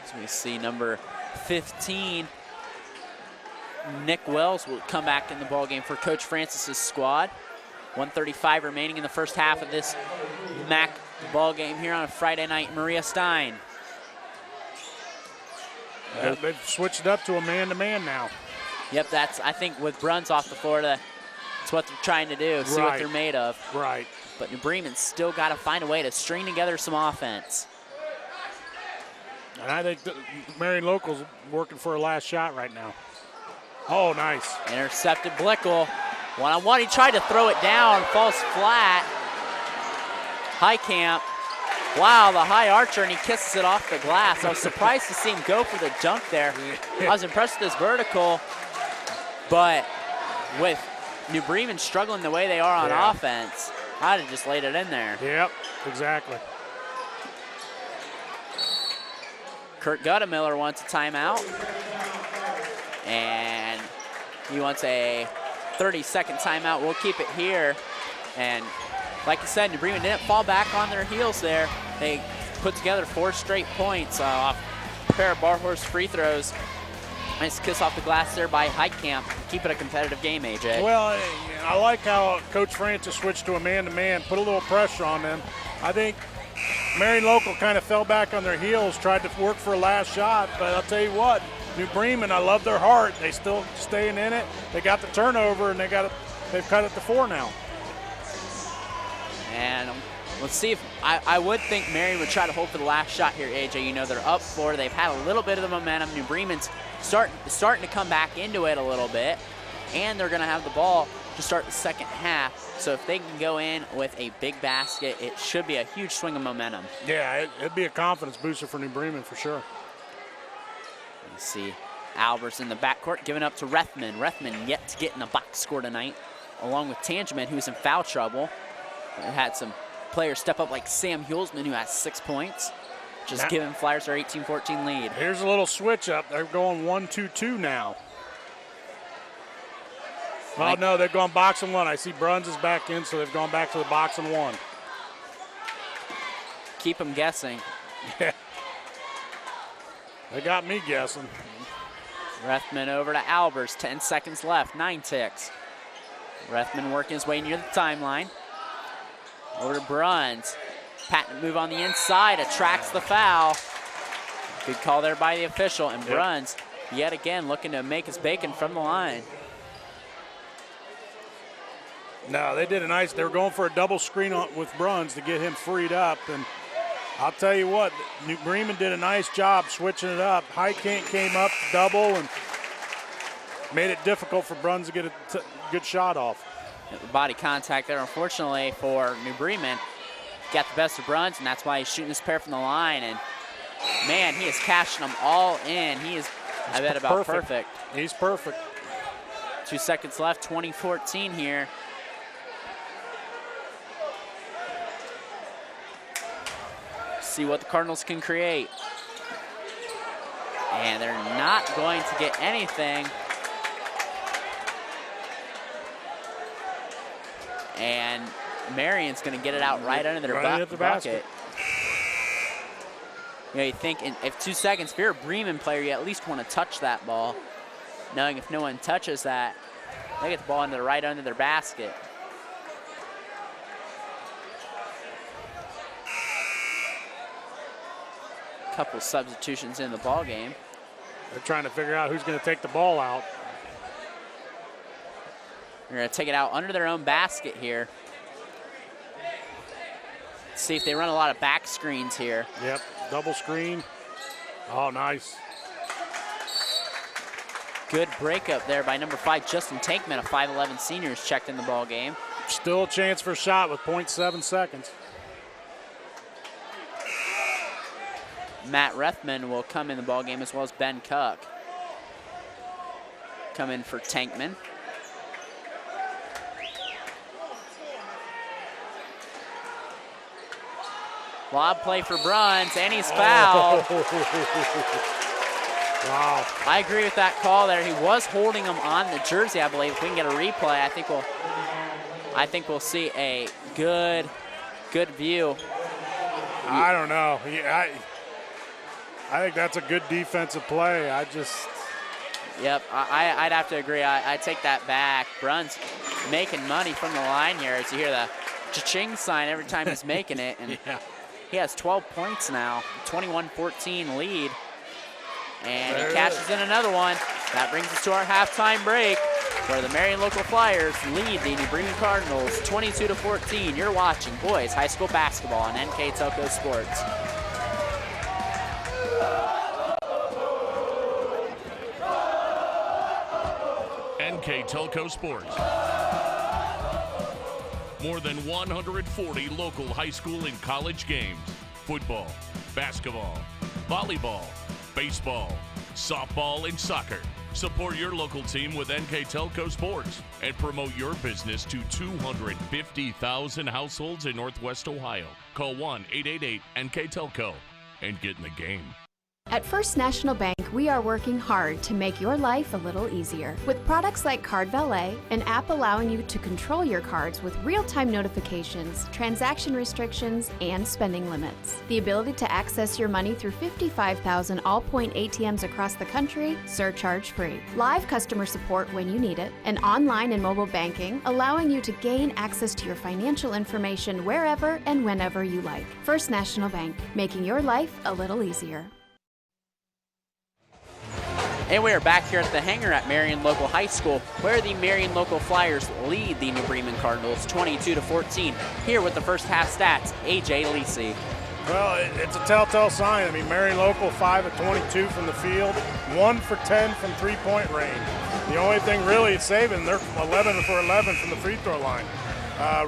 As we see number 15, Nick Wells will come back in the ballgame for Coach Francis's squad. 1:35 remaining in the first half of this MAC ballgame here on a Friday night. Maria Stein. Yeah, they've switched it up to a man-to-man now. Yep, that's, I think, with Bruns off the floor, that's what they're trying to do, see what they're made of. Right. But New Bremen's still got to find a way to string together some offense. And I think Marion Local's working for a last shot right now. Oh, nice. Intercepted Blickel. One-on-one, he tried to throw it down, falls flat. Highcamp. Wow, the high archer, and he kisses it off the glass. I was surprised to see him go for the dunk there. I was impressed with his vertical, but with New Bremen struggling the way they are on offense, I'd have just laid it in there. Yep, exactly. Kurt Guttemiller wants a timeout, and he wants a 30-second timeout. We'll keep it here, and like I said, New Bremen didn't fall back on their heels there. They put together 4 straight points off a pair of Barhorse free throws. Nice kiss off the glass there by Heitkamp. Keep it a competitive game, AJ. Well, I like how Coach Francis switched to a man-to-man, put a little pressure on them. I think Marion Local kind of fell back on their heels, tried to work for a last shot, but I'll tell you what, New Bremen, I love their heart. They still staying in it. They got the turnover, and they've cut it to 4 now. And let's see if, I would think Marion would try to hold for the last shot here, AJ. You know, they're up 4. They've had a little bit of the momentum. New Bremen's starting to come back into it a little bit, and they're going to have the ball to start the second half. So if they can go in with a big basket, it should be a huge swing of momentum. Yeah, it'd be a confidence booster for New Bremen for sure. You see Albers in the backcourt giving up to Rethman. Rethman yet to get in the box score tonight, along with Tangeman, who's in foul trouble. We had some players step up like Sam Hulsman, who has 6 points. Just giving Flyers their 18-14 lead. Here's a little switch up. They're going 1-2-2 now. Oh, no, they've gone box and 1. I see Bruns is back in, so they've gone back to the box and 1. Keep them guessing. Yeah. They got me guessing. Rethman over to Albers. 10 seconds left. 9 ticks. Rethman working his way near the timeline. Over to Bruns. Patent move on the inside, attracts the foul. Good call there by the official, and Bruns yet again looking to make his bacon from the line. No, they did a nice, they were going for a double screen with Bruns to get him freed up, and I'll tell you what, New Bremen did a nice job switching it up. Highcamp came up, double, and made it difficult for Bruns to get a good shot off. Body contact there, unfortunately, for New Bremen. Got the best of Bruns, and that's why he's shooting this pair from the line. And, man, he is cashing them all in. He is, I bet, about perfect. He's perfect. 2 seconds left, 20-14 here. See what the Cardinals can create. And they're not going to get anything. And Marion's going to get it out right under their bucket. You know, you think if 2 seconds, if you're a Bremen player, you at least want to touch that ball, knowing if no one touches that, they get the ball right under their basket. Couple substitutions in the ball game. They're trying to figure out who's going to take the ball out. They're going to take it out under their own basket here. See if they run a lot of back screens here. Yep, double screen. Oh, nice. Good breakup there by number 5, Justin Tankman, a 5'11 senior, is checked in the ball game. Still a chance for a shot with 0.7 seconds. Matt Rethman will come in the ball game, as well as Ben Cook. Come in for Tankman. Lob play for Bruns, and he's fouled. Wow. I agree with that call there. He was holding him on the jersey, I believe. If we can get a replay, I think we'll see a good view. I don't know. I think that's a good defensive play. Yep, I'd have to agree. I take that back. Brunn's making money from the line here as you hear the cha-ching sign every time he's making it. And he has 12 points now, 21-14 lead. And he cashes in another one. That brings us to our halftime break, where the Marion Local Flyers lead the New Bremen Cardinals 22-14. You're watching boys high school basketball on NKTelco Sports. NKTelco Sports. More than 140 local high school and college games. Football, basketball, volleyball, baseball, softball, and soccer. Support your local team with NKTelco Sports and promote your business to 250,000 households in Northwest Ohio. Call 1-888-NKTelco and get in the game. At First National Bank, we are working hard to make your life a little easier. With products like Card Valet, an app allowing you to control your cards with real-time notifications, transaction restrictions, and spending limits. The ability to access your money through 55,000 all-point ATMs across the country, surcharge-free. Live customer support when you need it. And online and mobile banking, allowing you to gain access to your financial information wherever and whenever you like. First National Bank, making your life a little easier. And we are back here at the hangar at Marion Local High School, where the Marion Local Flyers lead the New Bremen Cardinals 22-14. Here with the first half stats, AJ Lisi. Well, it's a telltale sign. I mean, Marion Local 5 of 22 from the field, 1 for 10 from three-point range. The only thing really it's saving, they're 11 for 11 from the free throw line.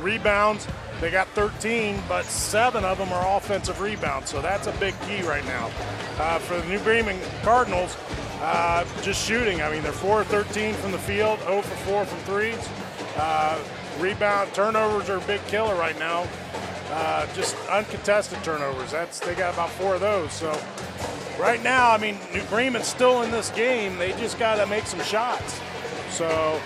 Rebounds, they got 13, but 7 of them are offensive rebounds, so that's a big key right now. For the New Bremen Cardinals, just shooting. I mean, they're 4 of 13 from the field, 0 for 4 from threes. Rebound, turnovers are a big killer right now. Just uncontested turnovers. They got about 4 of those. So right now, I mean, New Bremen's still in this game. They just got to make some shots. So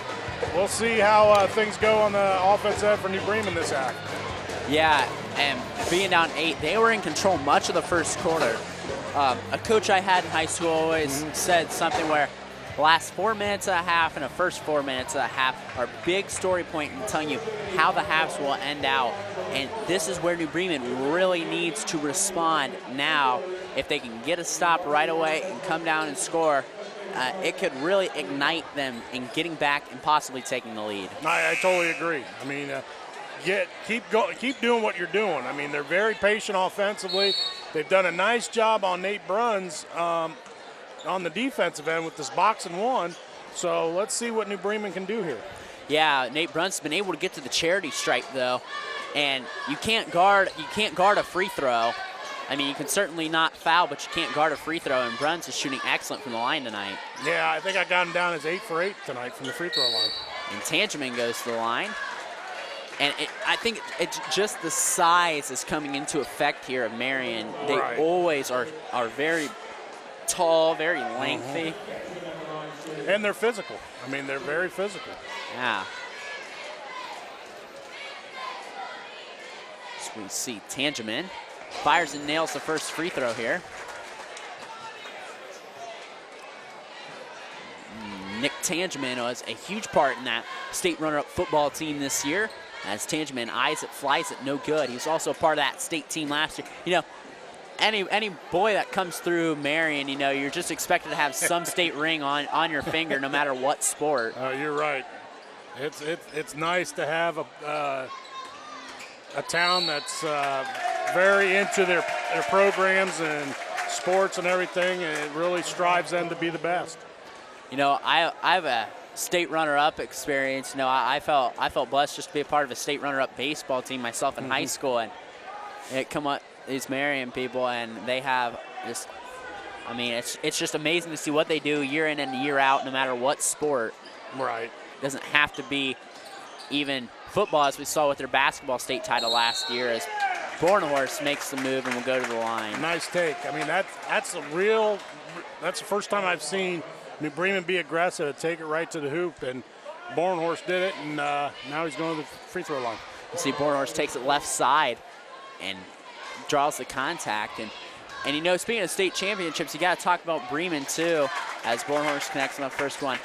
we'll see how things go on the offense end for New Bremen this half. Yeah, and being down 8, they were in control much of the first quarter. A coach I had in high school always said something where the last 4 minutes of a half and the first 4 minutes of a half are big story point in telling you how the halves will end out. And this is where New Bremen really needs to respond now. If they can get a stop right away and come down and score, it could really ignite them in getting back and possibly taking the lead. I totally agree. I mean, keep doing what you're doing. I mean, they're very patient offensively. They've done a nice job on Nate Brunn's on the defensive end with this box and one. So let's see what New Bremen can do here. Yeah, Nate Brunn's been able to get to the charity stripe though, and you can't guard a free throw. I mean, you can certainly not foul, but you can't guard a free throw, and Brunn's is shooting excellent from the line tonight. Yeah, I think I got him down as 8 for 8 tonight from the free throw line. And Tangeman goes to the line. And I think it's just the size is coming into effect here of Marion. They always are very tall, very lengthy. And they're physical. I mean, they're very physical. Yeah. So we see Tangeman fires and nails the first free throw here. Nick Tangeman was a huge part in that state runner-up football team this year. As Tangeman eyes it, flies it, no good. He's also a part of that state team last year. You know, any boy that comes through Marion, you know, you're just expected to have some state ring on your finger, no matter what sport. You're right. It's nice to have a town that's very into their programs and sports and everything, and it really strives them to be the best. You know, I have a state runner-up experience. You know, I felt blessed just to be a part of a state runner-up baseball team myself in high school, and it come up these Marion people, and they have this. I mean, it's just amazing to see what they do year in and year out, no matter what sport. Right. It doesn't have to be even football, as we saw with their basketball state title last year, as Bornhorst makes the move and will go to the line. Nice take. I mean, that's the first time I've seen New Bremen be aggressive, take it right to the hoop, and Bornhorst did it, and now he's going to the free throw line. You see Bornhorst takes it left side and draws the contact. And you know, speaking of state championships, you got to talk about Bremen too, as Bornhorst connects on the first one.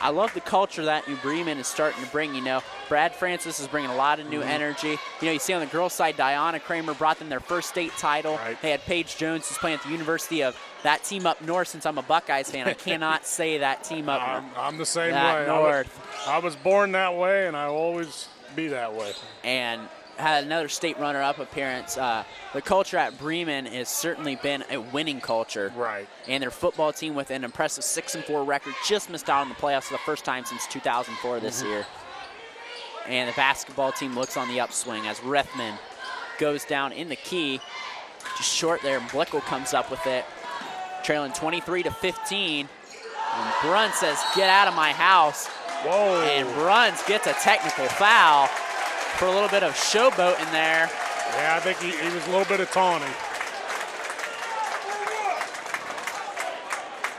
I love the culture that New Bremen is starting to bring. You know, Brad Francis is bringing a lot of new energy. You know, you see on the girls' side, Diana Kramer brought them their first state title. Right. They had Paige Jones, who's playing at the University of that team up north. Since I'm a Buckeyes fan, I cannot say that team up north. I'm the same way. North. I was born that way, and I will always be that way. And had another state runner-up appearance. The culture at Bremen has certainly been a winning culture. Right. And their football team with an impressive 6-4 record just missed out on the playoffs for the first time since 2004 this year. And the basketball team looks on the upswing as Rethman goes down in the key. Just short there, and Blickel comes up with it. Trailing 23-15. And Bruns says, "Get out of my house." Whoa. And Bruns gets a technical foul for a little bit of showboating there. Yeah, I think he was a little bit of taunting.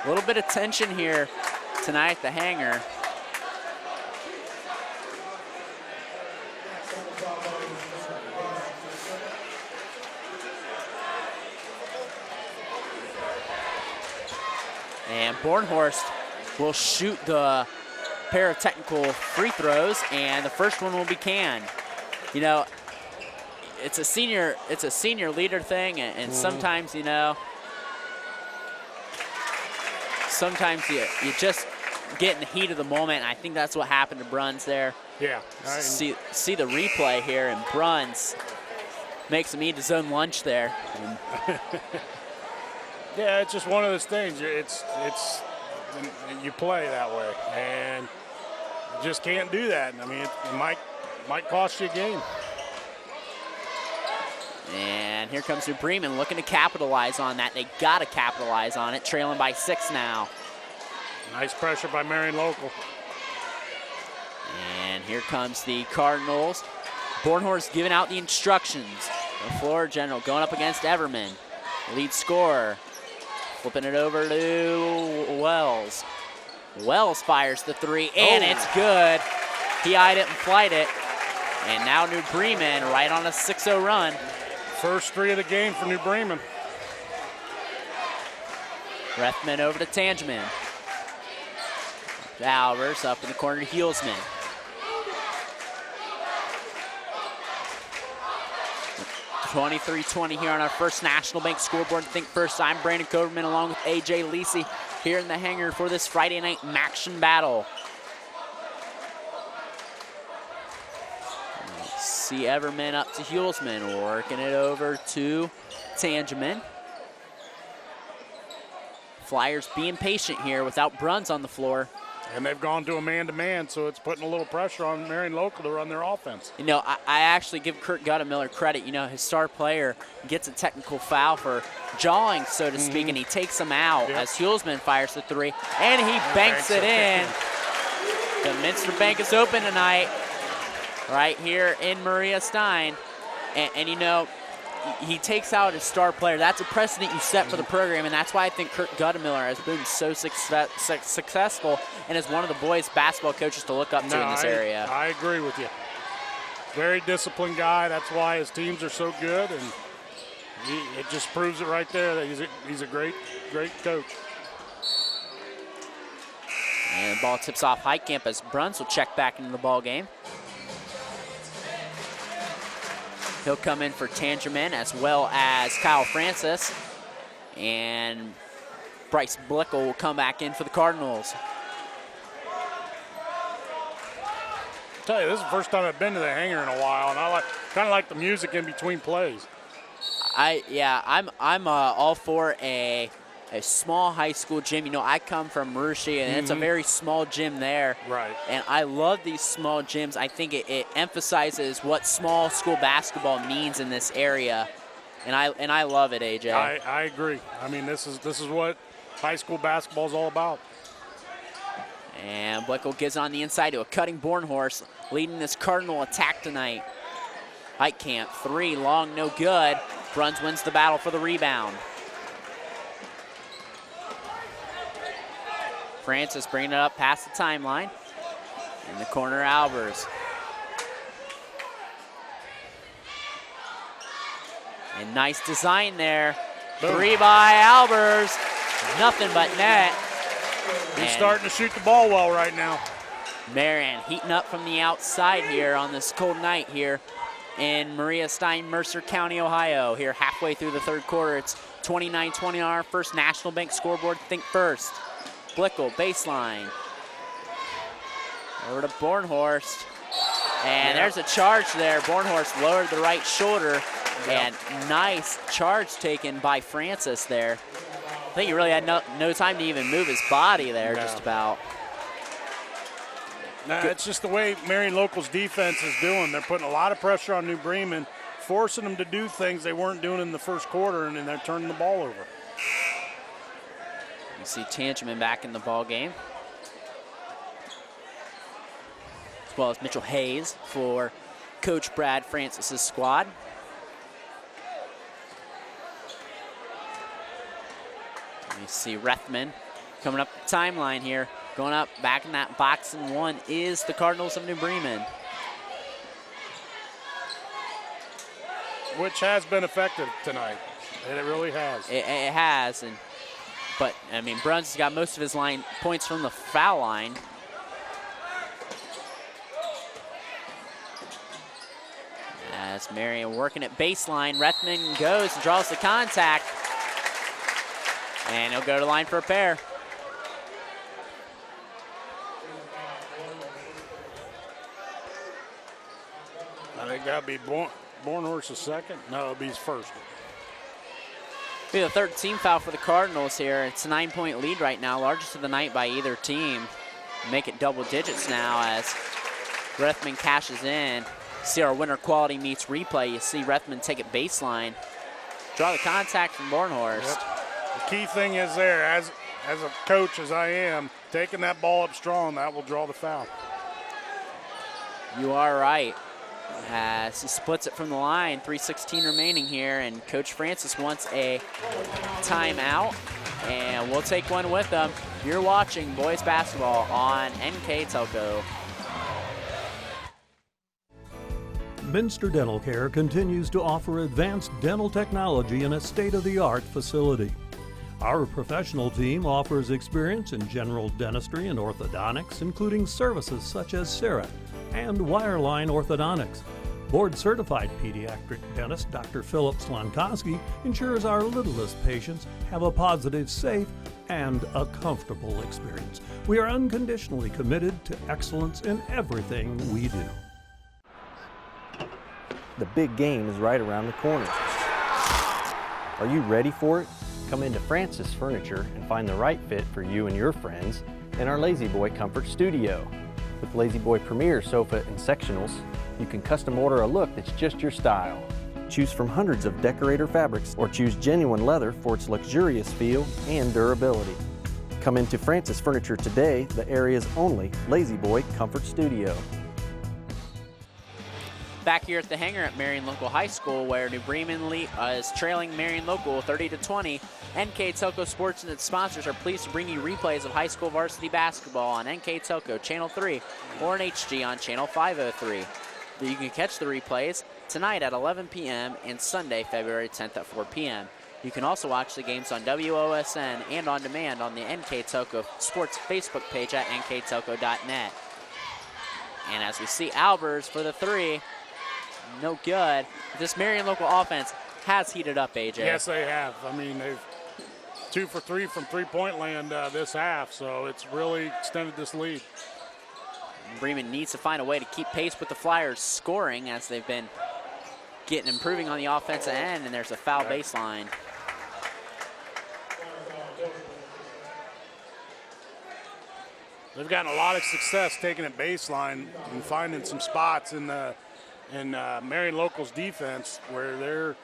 A little bit of tension here tonight at the hangar. And Bornhorst will shoot the pair of technical free throws, and the first one will be canned. You know, it's a senior leader thing, and sometimes, you know, sometimes you just get in the heat of the moment, and I think that's what happened to Bruns there. Yeah. See the replay here, and Bruns makes him eat his own lunch there. Yeah, it's just one of those things. It's you play that way, and you just can't do that. I mean, it might cost you a game. And here comes New Bremen looking to capitalize on that. They got to capitalize on it, trailing by 6 now. Nice pressure by Marion Local. And here comes the Cardinals. Bornhorst giving out the instructions. The floor general going up against Everman. Lead scorer. Flipping it over to Wells. Wells fires the 3, and it's good. He eyed it and flight it. And now New Bremen right on a 6-0 run. First 3 of the game for New Bremen. Rethman over to Tangeman. Albers up in the corner to Heelsman. (23-20) here on our first National Bank scoreboard. Think First. I'm Brandon Coverman along with AJ Lisi here in the hangar for this Friday night Maction battle. See Everman up to Hulsman, working it over to Tangeman. Flyers being patient here without Bruns on the floor. And they've gone to a man-to-man, so it's putting a little pressure on Marion Local to run their offense. You know, I actually give Kurt Guttemiller credit. You know, his star player gets a technical foul for jawing, so to speak, and he takes him out as Hulsman fires the 3, and he banks it in. The Minster Bank is open tonight, right here in Maria Stein. And you know, he takes out his star player. That's a precedent you set for the program, and that's why I think Kurt Guttemiller has been so successful and is one of the boys basketball coaches to look up to in this area. I agree with you. Very disciplined guy. That's why his teams are so good, and it just proves it right there that he's a great coach. And the ball tips off Heitkamp as Bruns will check back into the ball game. He'll come in for Tangerman as well as Kyle Francis. And Bryce Blickel will come back in for the Cardinals. I tell you, this is the first time I've been to the hangar in a while, and I kind of like the music in between plays. I'm all for a small high school gym. You know, I come from Marushi, and it's a very small gym there. Right. And I love these small gyms. I think it emphasizes what small school basketball means in this area, and I love it, AJ. I agree. I mean, this is what high school basketball is all about. And Blickel gives on the inside to a cutting Bornhorst, leading this Cardinal attack tonight. Heitkamp, 3, long, no good. Bruns wins the battle for the rebound. Francis bringing it up past the timeline. In the corner, Albers. And nice design there. Boom. 3 by Albers. Nothing but net. He's starting to shoot the ball well right now. Marion heating up from the outside here on this cold night here in Maria Stein, Mercer County, Ohio. Here halfway through the third quarter. It's 29-20 on our First National Bank scoreboard. Think first. Blickel, baseline. Over to Bornhorst. And there's a charge there. Bornhorst lowered the right shoulder. And nice charge taken by Francis there. I think he really had no time to even move his body there, just about. Nah, it's just the way Marion Local's defense is doing. They're putting a lot of pressure on New Bremen, forcing them to do things they weren't doing in the first quarter, and then they're turning the ball over. You see Tangeman back in the ball game, as well as Mitchell Hayes for Coach Brad Francis's squad. You see Rethman coming up the timeline here. Going up, back in that box and one is the Cardinals of New Bremen. Which has been effective tonight. And it really has. It has. But, I mean, Bruns has got most of his points from the foul line. As Marion working at baseline, Rethman goes and draws the contact. And he'll go to line for a pair. I think that'd be Bornhorst's second. No, it'll be his first. Be the third team foul for the Cardinals here. It's a 9-point lead right now, largest of the night by either team. Make it double digits now as Rethman cashes in. See our winner quality meets replay. You see Rethman take it baseline. Draw the contact from Bornhorst. Yep. The key thing is there, as a coach as I am, taking that ball up strong, that will draw the foul. You are right. As he splits it from the line, 3:16 remaining here, and Coach Francis wants a timeout, and we'll take one with them. You're watching boys basketball on NKTelco. Minster Dental Care continues to offer advanced dental technology in a state-of-the-art facility. Our professional team offers experience in general dentistry and orthodontics, including services such as CERA and wireline orthodontics. Board-certified pediatric dentist Dr. Philip Slonkowski ensures our littlest patients have a positive, safe, and a comfortable experience. We are unconditionally committed to excellence in everything we do. The big game is right around the corner. Are you ready for it? Come into Francis Furniture and find the right fit for you and your friends in our Lazy Boy Comfort Studio. With Lazy Boy Premier Sofa and Sectionals, you can custom order a look that's just your style. Choose from hundreds of decorator fabrics or choose genuine leather for its luxurious feel and durability. Come into Francis Furniture today, the area's only Lazy Boy Comfort Studio. Back here at the hangar at Marion Local High School, where New Bremen is trailing Marion Local 30-20. NKTelco Sports and its sponsors are pleased to bring you replays of high school varsity basketball on NKTelco Channel 3 or in HD on Channel 503. You can catch the replays tonight at 11 p.m. and Sunday, February 10th at 4 p.m. You can also watch the games on WOSN and on demand on the NKTelco Sports Facebook page at nktelco.net. And as we see Albers for the three, no good. This Marion Local offense has heated up, AJ. Yes, they have. I mean, they've 2 for 3 from three-point land this half, so it's really extended this lead. Bremen needs to find a way to keep pace with the Flyers scoring as they've been improving on the offensive end, and there's a foul baseline. They've gotten a lot of success taking it baseline and finding some spots in Marion Local's defense where they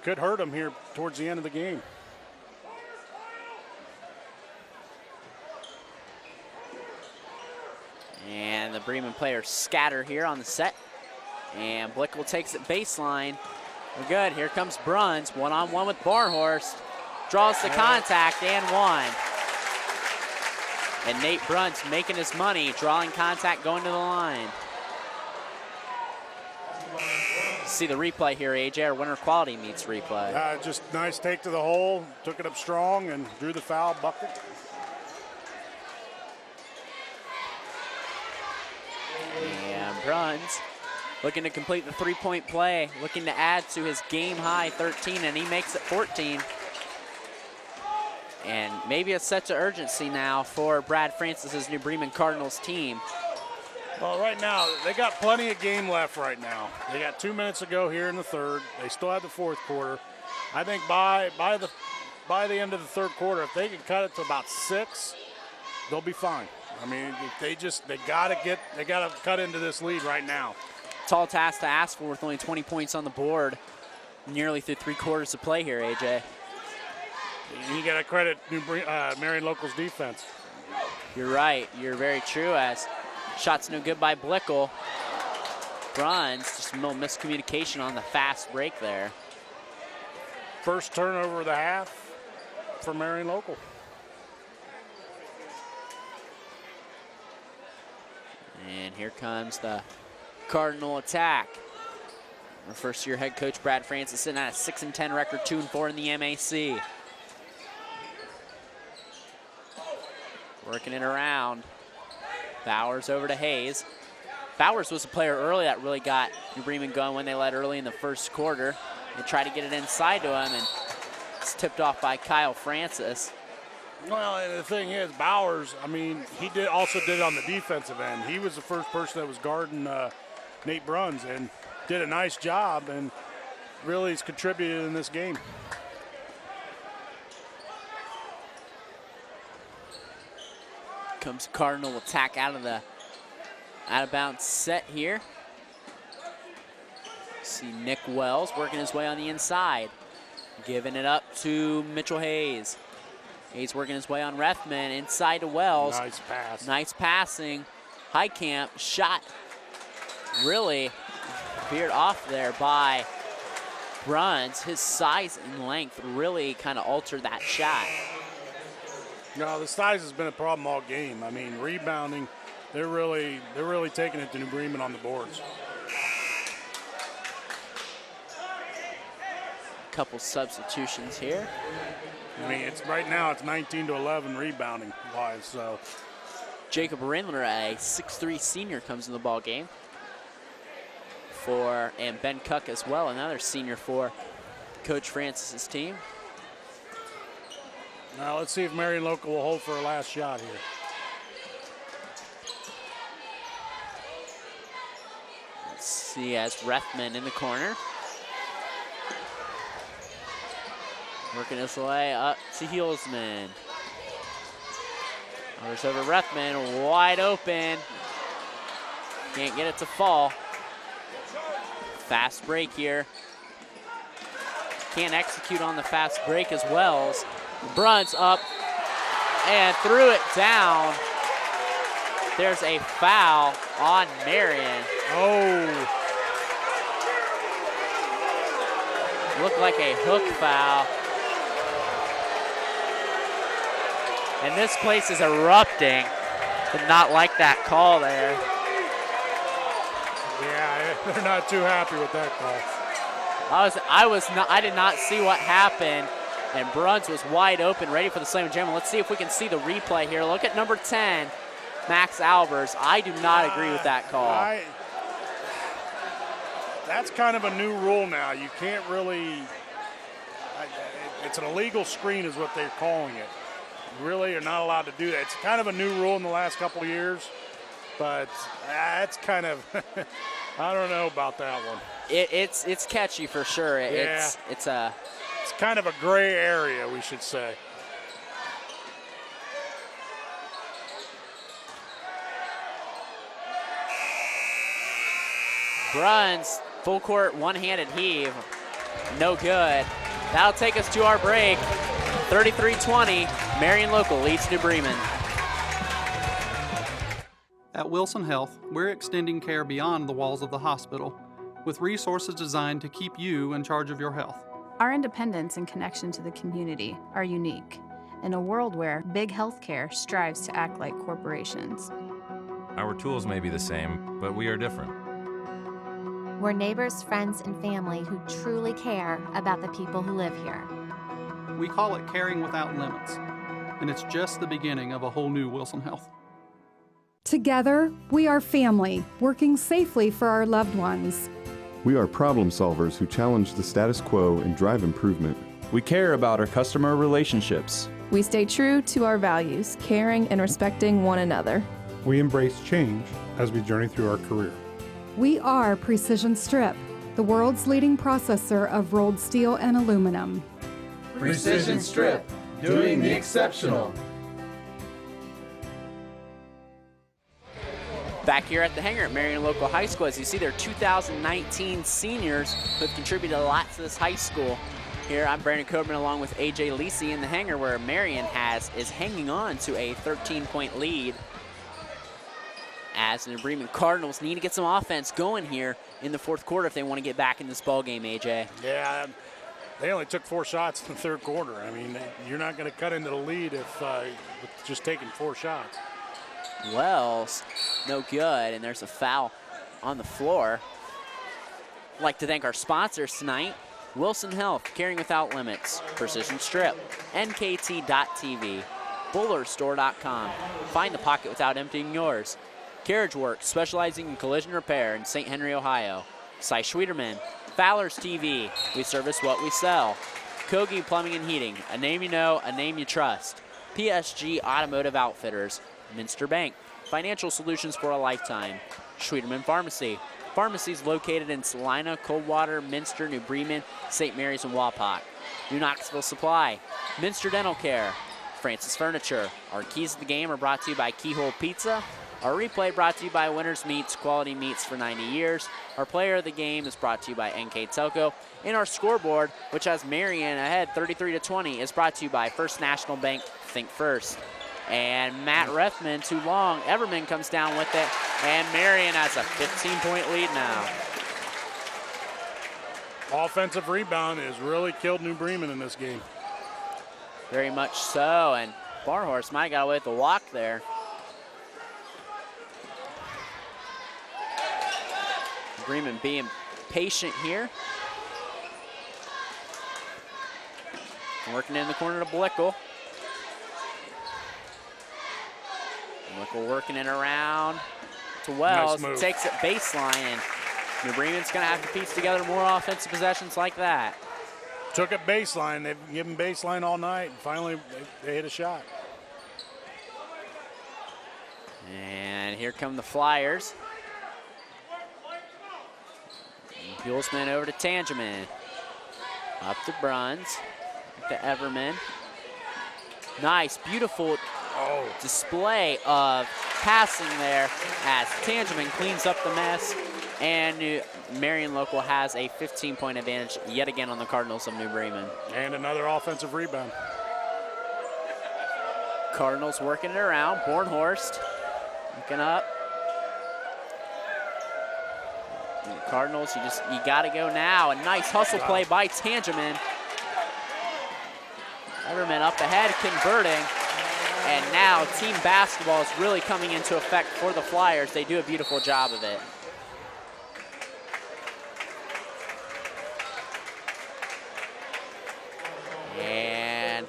could hurt them here towards the end of the game. And the Bremen players scatter here on the set. And Blickel takes it baseline. We're good. Here comes Bruns, one-on-one with Bornhorst. Draws the contact and one. And Nate Bruns making his money, drawing contact, going to the line. See the replay here, AJ. Our winner quality meets replay. Just nice take to the hole, took it up strong, and drew the foul bucket. And Bruns looking to complete the three-point play, looking to add to his game-high 13, and he makes it 14. And maybe a sense of urgency now for Brad Francis's New Bremen Cardinals team. Well, right now, they got plenty of game left right now. They got 2 minutes to go here in the third. They still have the fourth quarter. I think by the end of the third quarter, if they can cut it to about 6, they'll be fine. I mean, they gotta cut into this lead right now. Tall task to ask for with only 20 points on the board, nearly through 3 quarters of play here, AJ. You got to credit Marion Local's defense. You're right. You're very true. As shots no good by Blickel. Bruns, just a little miscommunication on the fast break there. First turnover of the half for Marion Local. And here comes the Cardinal attack. Our first-year head coach Brad Francis sitting at a 6-10 record, 2-4 in the MAC. Working it around. Bowers over to Hayes. Bowers was a player early that really got New Bremen going when they led early in the first quarter. They tried to get it inside to him, and it's tipped off by Kyle Francis. Well, and the thing is, Bowers, I mean, he also did it on the defensive end. He was the first person that was guarding Nate Bruns and did a nice job, and really has contributed in this game. Comes Cardinal attack out of bounds set here. See Nick Wells working his way on the inside. Giving it up to Mitchell Hayes. Hayes working his way on Rethman, inside to Wells. Nice pass. Nice passing. Highcamp shot really veered off there by Bruns. His size and length really kind of altered that shot. No, the size has been a problem all game. I mean, rebounding, they're really taking it to New Bremen on the boards. Couple substitutions here. I mean, right now it's 19-11 rebounding wise. So Jacob Rindler, a 6'3" senior, comes in the ball game. And Ben Cuck as well, another senior for Coach Francis's team. Now let's see if Marion Local will hold for a last shot here. Let's see as Rethman in the corner. Working his way up to Heelsman. Overs over Rethman, wide open. Can't get it to fall. Fast break here. Can't execute on the fast break as Wells. Bruns up and threw it down. There's a foul on Marion. Oh. Looked like a hook foul. And this place is erupting. Did not like that call there. Yeah, they're not too happy with that call. I did not see what happened. And Bruns was wide open, ready for the slam jam. Let's see if we can see the replay here. Look at number 10, Max Albers. I do not agree with that call. That's kind of a new rule now. You can't really, it's an illegal screen is what they're calling it. You really are not allowed to do that. It's kind of a new rule in the last couple of years, but that's kind of, I don't know about that one. It's catchy for sure. Yeah. It's kind of a gray area, we should say. Bruns, full court, one-handed heave. No good. That'll take us to our break. 33-20, Marion Local leads New Bremen. At Wilson Health, we're extending care beyond the walls of the hospital with resources designed to keep you in charge of your health. Our independence and connection to the community are unique in a world where big healthcare strives to act like corporations. Our tools may be the same, but we are different. We're neighbors, friends, and family who truly care about the people who live here. We call it Caring Without Limits, and it's just the beginning of a whole new Wilson Health. Together, we are family, working safely for our loved ones. We are problem solvers who challenge the status quo and drive improvement. We care about our customer relationships. We stay true to our values, caring and respecting one another. We embrace change as we journey through our career. We are Precision Strip, the world's leading processor of rolled steel and aluminum. Precision Strip, doing the exceptional. Back here at the hangar at Marion Local High School, as you see, their 2019 seniors who have contributed a lot to this high school. Here, I'm Brandon Coburn along with AJ Lisi in the hangar where Marion is hanging on to a 13-point lead. As the New Bremen Cardinals need to get some offense going here in the fourth quarter if they want to get back in this ball game, AJ. Yeah, they only took 4 shots in the third quarter. I mean, you're not going to cut into the lead if with just taking 4 shots. Wells, no good, and there's a foul on the floor. I'd like to thank our sponsors tonight. Wilson Health, Caring Without Limits, Precision Strip, NKT.TV, BullerStore.com, Find the Pocket Without Emptying Yours, Carriage Works, specializing in collision repair in St. Henry, Ohio, Cy Schwieterman, Fowler's TV, we service what we sell, Kogi Plumbing and Heating, a name you know, a name you trust, PSG Automotive Outfitters, Minster Bank, financial solutions for a lifetime, Schwieterman Pharmacy, pharmacies located in Salina, Coldwater, Minster, New Bremen, St. Mary's, and Wapak. New Knoxville Supply, Minster Dental Care, Francis Furniture. Our keys to the game are brought to you by Keyhole Pizza. Our replay brought to you by Winners Meats, quality meats for 90 years. Our player of the game is brought to you by NKTelco. And our scoreboard, which has Marion ahead 33-20, is brought to you by First National Bank, Think First. And Matt Rethman, too long. Everman comes down with it, and Marion has a 15-point lead now. Offensive rebound has really killed New Bremen in this game. Very much so, and Barnhorst might have got away with the walk there. Bremen being patient here. Working in the corner to Blickel. Blickel working it around to Wells. Nice move. Takes it baseline, and New Bremen's going to have to piece together more offensive possessions like that. Took it baseline. They've given baseline all night, and finally they hit a shot. And here come the Flyers. Hulsman over to Tangeman. Up to Bruns. To Everman. Nice, beautiful display of passing there as Tangeman cleans up the mess. And Marion Local has a 15-point advantage yet again on the Cardinals of New Bremen. And another offensive rebound. Cardinals working it around. Bornhorst looking up. And the Cardinals, you got to go now. A nice hustle play by Tangeman. Everman up ahead, converting. And now team basketball is really coming into effect for the Flyers. They do a beautiful job of it. And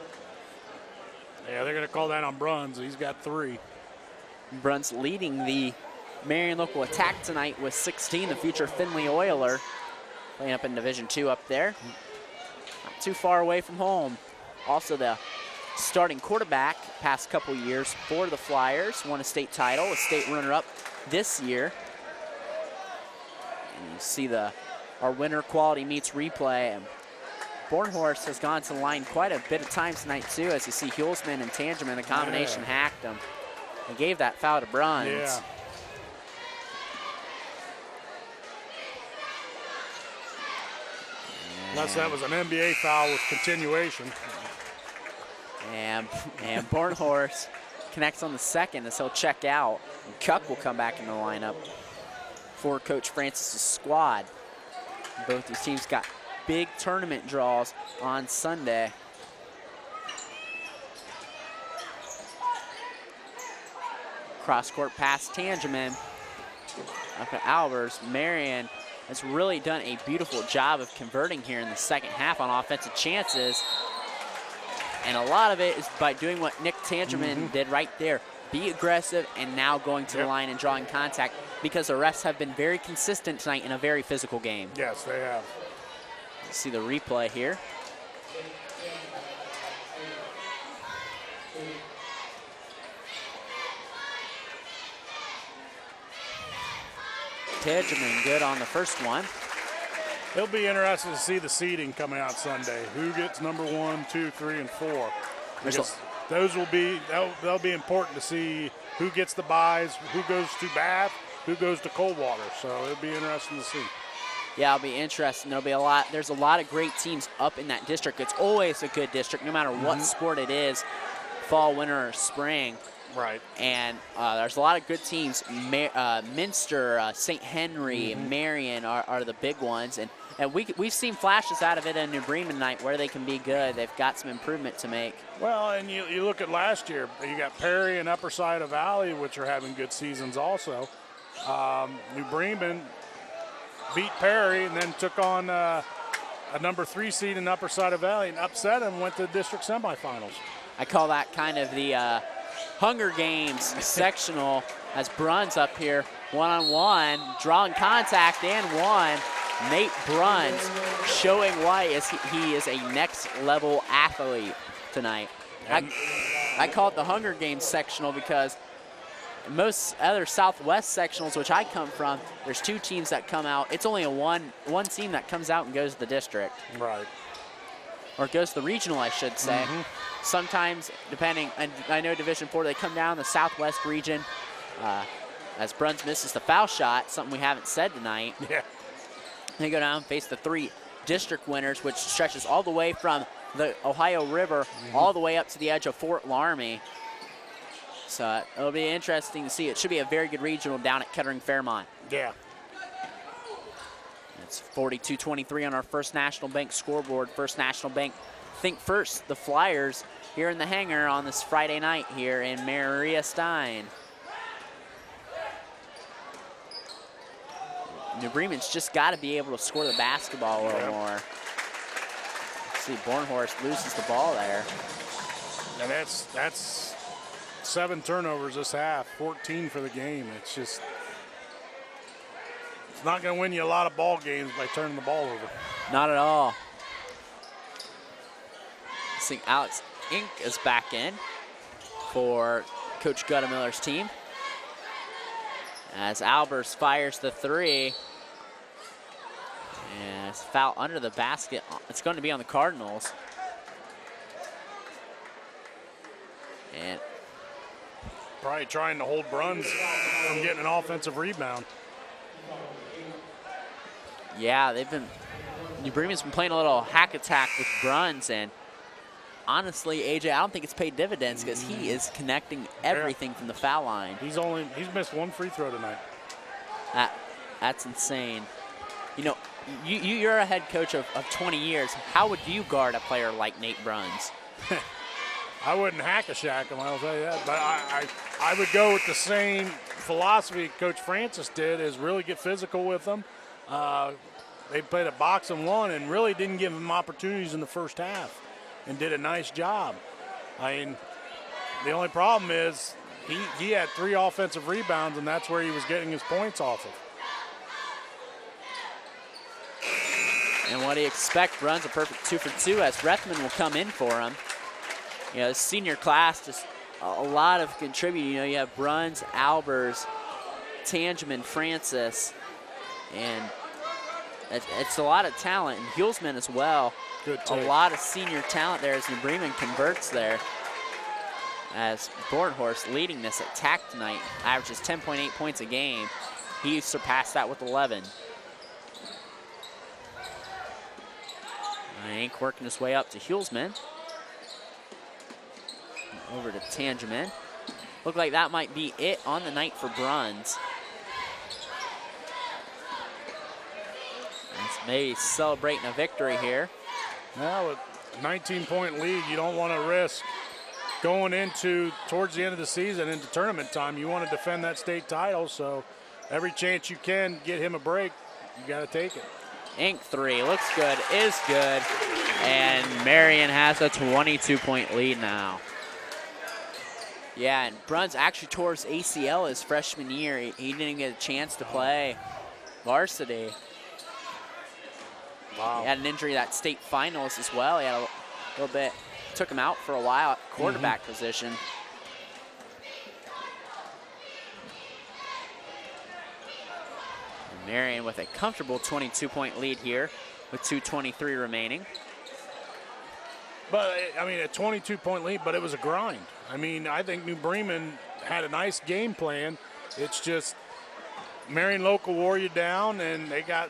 yeah, they're going to call that on Bruns. He's got 3. Bruns leading the Marion Local attack tonight with 16, the future Findlay Oiler. Playing up in Division II up there. Not too far away from home. Also the starting quarterback past couple years for the Flyers. Won a state title, a state runner-up this year. And you see our winner quality meets replay. And Bornhorst has gone to the line quite a bit of times tonight too, as you see Hulsman and Tangeman, the combination hacked him. He gave that foul to Bruns. Yeah. Unless that was an NBA foul with continuation. And Bornhorst connects on the second as he'll check out. And Cuck will come back in the lineup for Coach Francis' squad. Both these teams got big tournament draws on Sunday. Cross-court pass Tangeman. Up at Albers. Marion has really done a beautiful job of converting here in the second half on offensive chances. And a lot of it is by doing what Nick Tangerman did right there. Be aggressive and now going to the line and drawing contact, because the refs have been very consistent tonight in a very physical game. Yes, they have. Let's see the replay here. Tangerman good on the first one. It'll be interesting to see the seeding coming out Sunday. Who gets number 1, 2, 3, and 4? Because those will be that'll be important to see who gets the buys, who goes to Bath, who goes to Coldwater. So it'll be interesting to see. Yeah, it'll be interesting. There's a lot of great teams up in that district. It's always a good district, no matter what sport it is, fall, winter, or spring. Right. And there's a lot of good teams. Minster, St. Henry, Marion are the big ones. And we've seen flashes out of it in New Bremen tonight where they can be good. They've got some improvement to make. Well, and you look at last year, you got Perry and Upper Side of Valley, which are having good seasons also. New Bremen beat Perry and then took on a number 3 seed in Upper Side of Valley and upset them, went to the district semifinals. I call that kind of the Hunger Games sectional, as Bruns up here one-on-one, drawing contact and one. Nate Bruns showing why he is a next-level athlete tonight. I call it the Hunger Games sectional because most other Southwest sectionals, which I come from, there's 2 teams that come out. It's only one team that comes out and goes to the district. Right. Or goes to the regional, I should say. Sometimes, depending, and I know Division 4, they come down the Southwest region. As Bruns misses the foul shot, something we haven't said tonight. Yeah. They go down and face the 3 district winners, which stretches all the way from the Ohio River all the way up to the edge of Fort Laramie. So it'll be interesting to see. It should be a very good regional down at Kettering-Fairmont. Yeah. It's 42-23 on our First National Bank scoreboard. First National Bank, think first, the Flyers here in the hangar on this Friday night here in Maria Stein. New Bremen's just got to be able to score the basketball a little more. See, Bornhorst loses the ball there. And that's 7 turnovers this half, 14 for the game. It's not going to win you a lot of ball games by turning the ball over. Not at all. I think Alex Inc. is back in for Coach Guttemiller's team. As Albers fires the 3. And it's foul under the basket. It's going to be on the Cardinals. And probably trying to hold Bruns from getting an offensive rebound. Yeah, New Bremen's been playing a little hack attack with Bruns, and honestly, AJ, I don't think it's paid dividends because he is connecting everything from the foul line. He's missed 1 free throw tonight. That's insane. You know, you're a head coach of 20 years. How would you guard a player like Nate Bruns? I wouldn't hack a shack him, I'll tell you that. But I would go with the same philosophy Coach Francis did, is really get physical with them. They played a box and 1 and really didn't give him opportunities in the first half and did a nice job. I mean, the only problem is he had 3 offensive rebounds, and that's where he was getting his points off of. And what do you expect? Runs a perfect 2 for 2 as Rethman will come in for him. You know, the senior class, just a lot of contributing. You know, you have Bruns, Albers, Tangeman, Francis, and it's a lot of talent. And Hulsman as well. Good take. A lot of senior talent there as New Bremen converts there. As Bornhorst leading this attack tonight, averages 10.8 points a game. He surpassed that with 11. Inc. working his way up to Hulsman. Over to Tangeman. Look like that might be it on the night for Bruns. It's maybe celebrating a victory here. Now with a 19-point lead, you don't want to risk going into towards the end of the season into tournament time. You want to defend that state title, so every chance you can get him a break, you got to take it. Inc 3 looks good, is good, and Marion has a 22-point lead now. Yeah, and Bruns actually tore his ACL his freshman year. He didn't get a chance to play varsity. Wow. He had an injury at state finals as well. He had a little bit, took him out for a while at quarterback position. And Marion with a comfortable 22-point lead here with 2:23 remaining. But, I mean, a 22-point lead, but it was a grind. I mean, I think New Bremen had a nice game plan. It's just Marion Local wore you down, and they got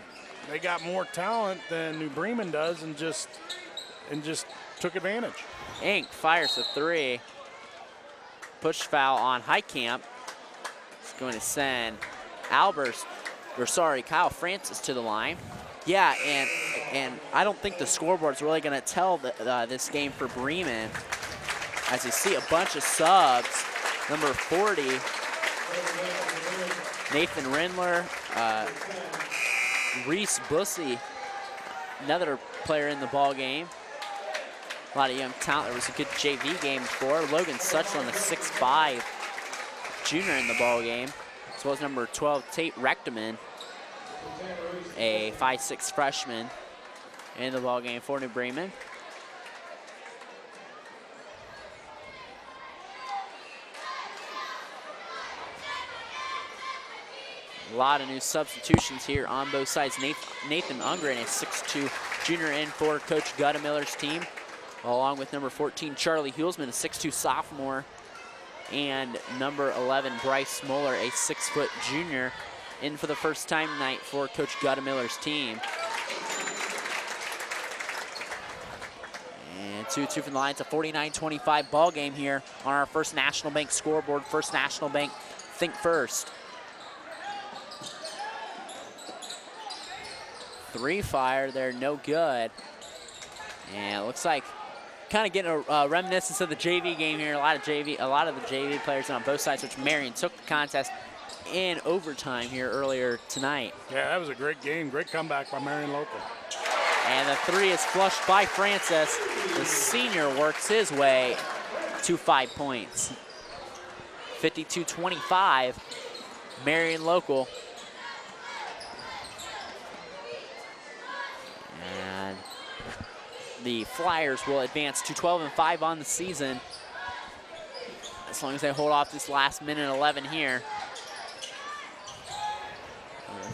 more talent than New Bremen does, and just took advantage. Inc fires the 3. Push foul on Heitkamp. It's going to send Kyle Francis to the line. Yeah, and I don't think the scoreboard's really going to tell this game for Bremen, as you see a bunch of subs. Number 40, Nathan Rindler, Reese Bussey, another player in the ball game. A lot of young talent. There was a good JV game before. Logan Suchland, a 6'5" junior in the ball game, as well as number 12, Tate Rechteman, a 5'6" freshman in the ball game for New Bremen. A lot of new substitutions here on both sides. Nathan Ungren, a 6'2" junior in for Coach Guttemiller's team, along with number 14, Charlie Hulsman, a 6'2" sophomore, and number 11, Bryce Moeller, a 6' junior, in for the first time tonight for Coach Guttemiller's team. And 2-2 from the line. It's a 49-25 ball game here on our First National Bank scoreboard. First National Bank, think first. 3 fire there, no good. And it looks like kind of getting a reminiscence of the JV game here. A lot of the JV players on both sides, which Marion took the contest in overtime here earlier tonight. Yeah, that was a great game. Great comeback by Marion Local. And the 3 is flushed by Francis. The senior works his way to 5 points. 52-25, Marion Local. And the Flyers will advance to 12-5 on the season, as long as they hold off this last minute 11 here.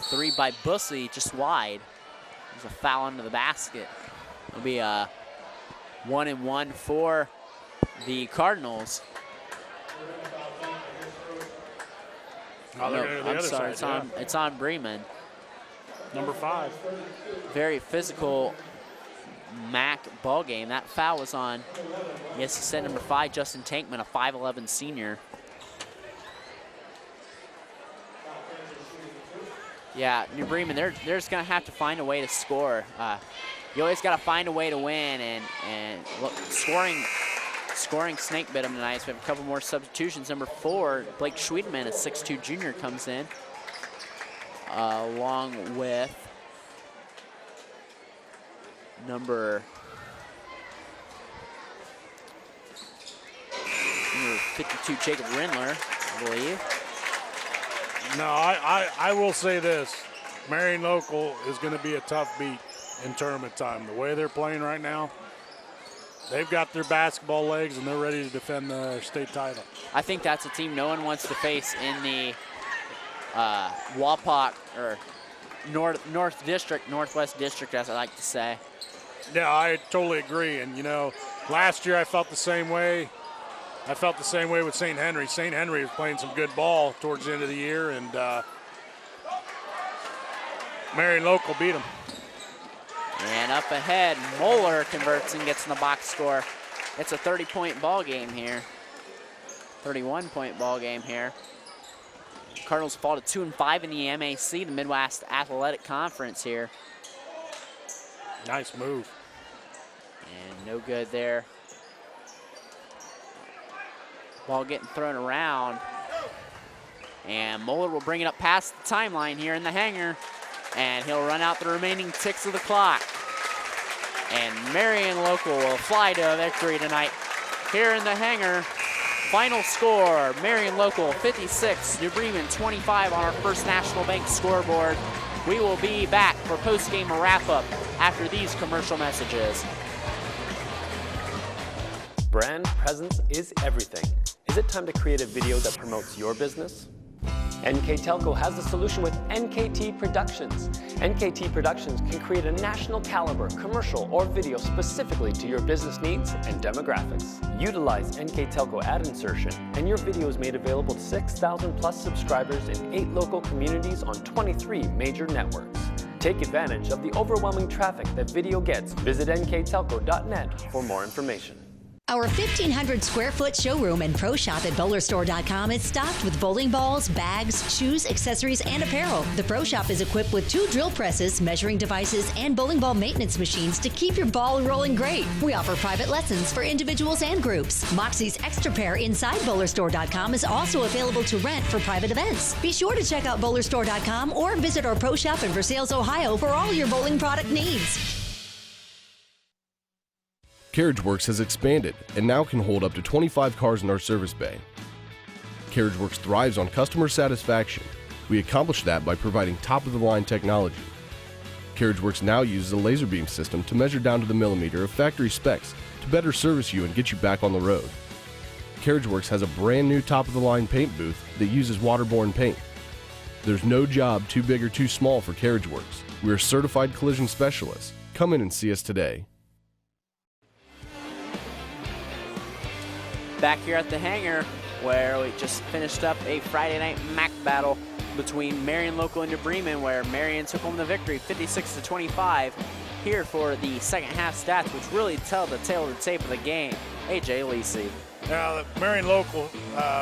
3 by Bussey, just wide. There's a foul under the basket. It'll be a 1-and-1 for the Cardinals. Oh, no, the I'm other sorry, side, it's on Bremen. Number 5. Very physical MAC ball game. That foul was on, yes, he said number 5, Justin Tankman, a 5'11" senior. Yeah, New Bremen, they're just gonna have to find a way to score. You always gotta find a way to win, and look, scoring snake bit them tonight. So we have a couple more substitutions. Number 4, Blake Schwiedemann, a 6'2" junior, comes in, along with number 52, Jacob Rindler, I believe. No, I will say this. Marion Local is going to be a tough beat in tournament time. The way they're playing right now, they've got their basketball legs and they're ready to defend their state title. I think that's a team no one wants to face in the Wapak, or Northwest District, as I like to say. Yeah, I totally agree. And, you know, last year I felt the same way. I felt the same way with St. Henry. St. Henry was playing some good ball towards the end of the year, and Marion Local beat them. And up ahead, Moeller converts and gets in the box score. It's a 30-point ball game here. 31-point ball game here. Cardinals fall to 2-5 in the MAC, the Midwest Athletic Conference here. Nice move. And no good there. Ball getting thrown around. And Moeller will bring it up past the timeline here in the hangar. And he'll run out the remaining ticks of the clock. And Marion Local will fly to a victory tonight. Here in the hangar, final score, Marion Local 56, New Bremen 25 on our First National Bank scoreboard. We will be back for post-game wrap-up after these commercial messages. Brand presence is everything. Is it time to create a video that promotes your business? NKTelco has the solution with NKT Productions. NKT Productions can create a national caliber commercial or video specifically to your business needs and demographics. Utilize NKTelco ad insertion and your video is made available to 6,000 plus subscribers in 8 local communities on 23 major networks. Take advantage of the overwhelming traffic that video gets. Visit nktelco.net for more information. Our 1,500 square foot showroom and pro shop at bowlerstore.com is stocked with bowling balls, bags, shoes, accessories, and apparel. The pro shop is equipped with 2 drill presses, measuring devices, and bowling ball maintenance machines to keep your ball rolling great. We offer private lessons for individuals and groups. Moxie's Extra Pair inside bowlerstore.com is also available to rent for private events. Be sure to check out bowlerstore.com or visit our pro shop in Versailles, Ohio for all your bowling product needs. CarriageWorks has expanded and now can hold up to 25 cars in our service bay. CarriageWorks thrives on customer satisfaction. We accomplish that by providing top-of-the-line technology. CarriageWorks now uses a laser beam system to measure down to the millimeter of factory specs to better service you and get you back on the road. CarriageWorks has a brand new top-of-the-line paint booth that uses waterborne paint. There's no job too big or too small for CarriageWorks. We're certified collision specialists. Come in and see us today. Back here at the hangar, where we just finished up a Friday night MAC battle between Marion Local and New Bremen, where Marion took home the victory 56-25. Here for the second half stats, which really tell the tale of the tape of the game. AJ Lisi. Now, the Marion Local,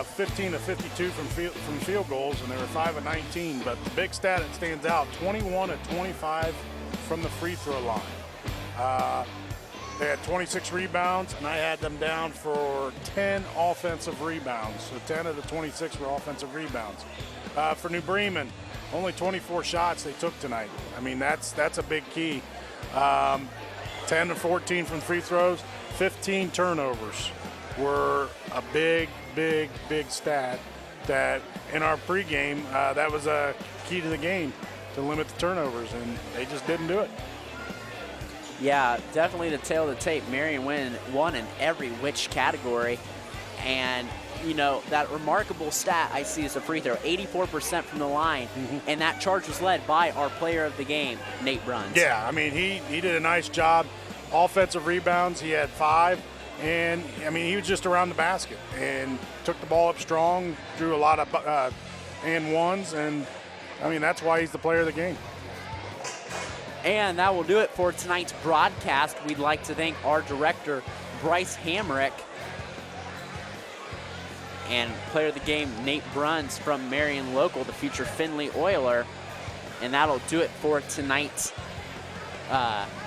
15 of 52 from field goals, and they were 5 of 19. But the big stat that stands out: 21 of 25 from the free throw line. They had 26 rebounds, and I had them down for 10 offensive rebounds. So 10 of the 26 were offensive rebounds. For New Bremen, only 24 shots they took tonight. I mean, that's a big key. 10 to 14 from free throws, 15 turnovers were a big stat that in our pregame, that was a key to the game, to limit the turnovers, and they just didn't do it. Yeah, definitely the tail of the tape. Marion won in every which category. And, you know, that remarkable stat I see is a free throw, 84% from the line. And that charge was led by our player of the game, Nate Bruns. Yeah, I mean, he did a nice job. Offensive rebounds, he had 5. And, I mean, he was just around the basket and took the ball up strong, drew a lot of and ones. And, I mean, that's why he's the player of the game. And that will do it for tonight's broadcast. We'd like to thank our director, Bryce Hamrick, and player of the game, Nate Bruns from Marion Local, the future Findlay Oiler. And that'll do it for tonight's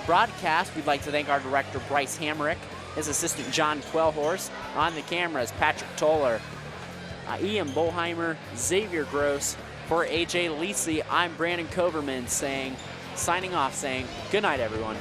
broadcast. We'd like to thank our director, Bryce Hamrick, his assistant, John Quellhorst. On the cameras, Patrick Toller, Ian Bolheimer, Xavier Gross. For AJ Lisi, I'm Brandon Coverman signing off, saying good night, everyone.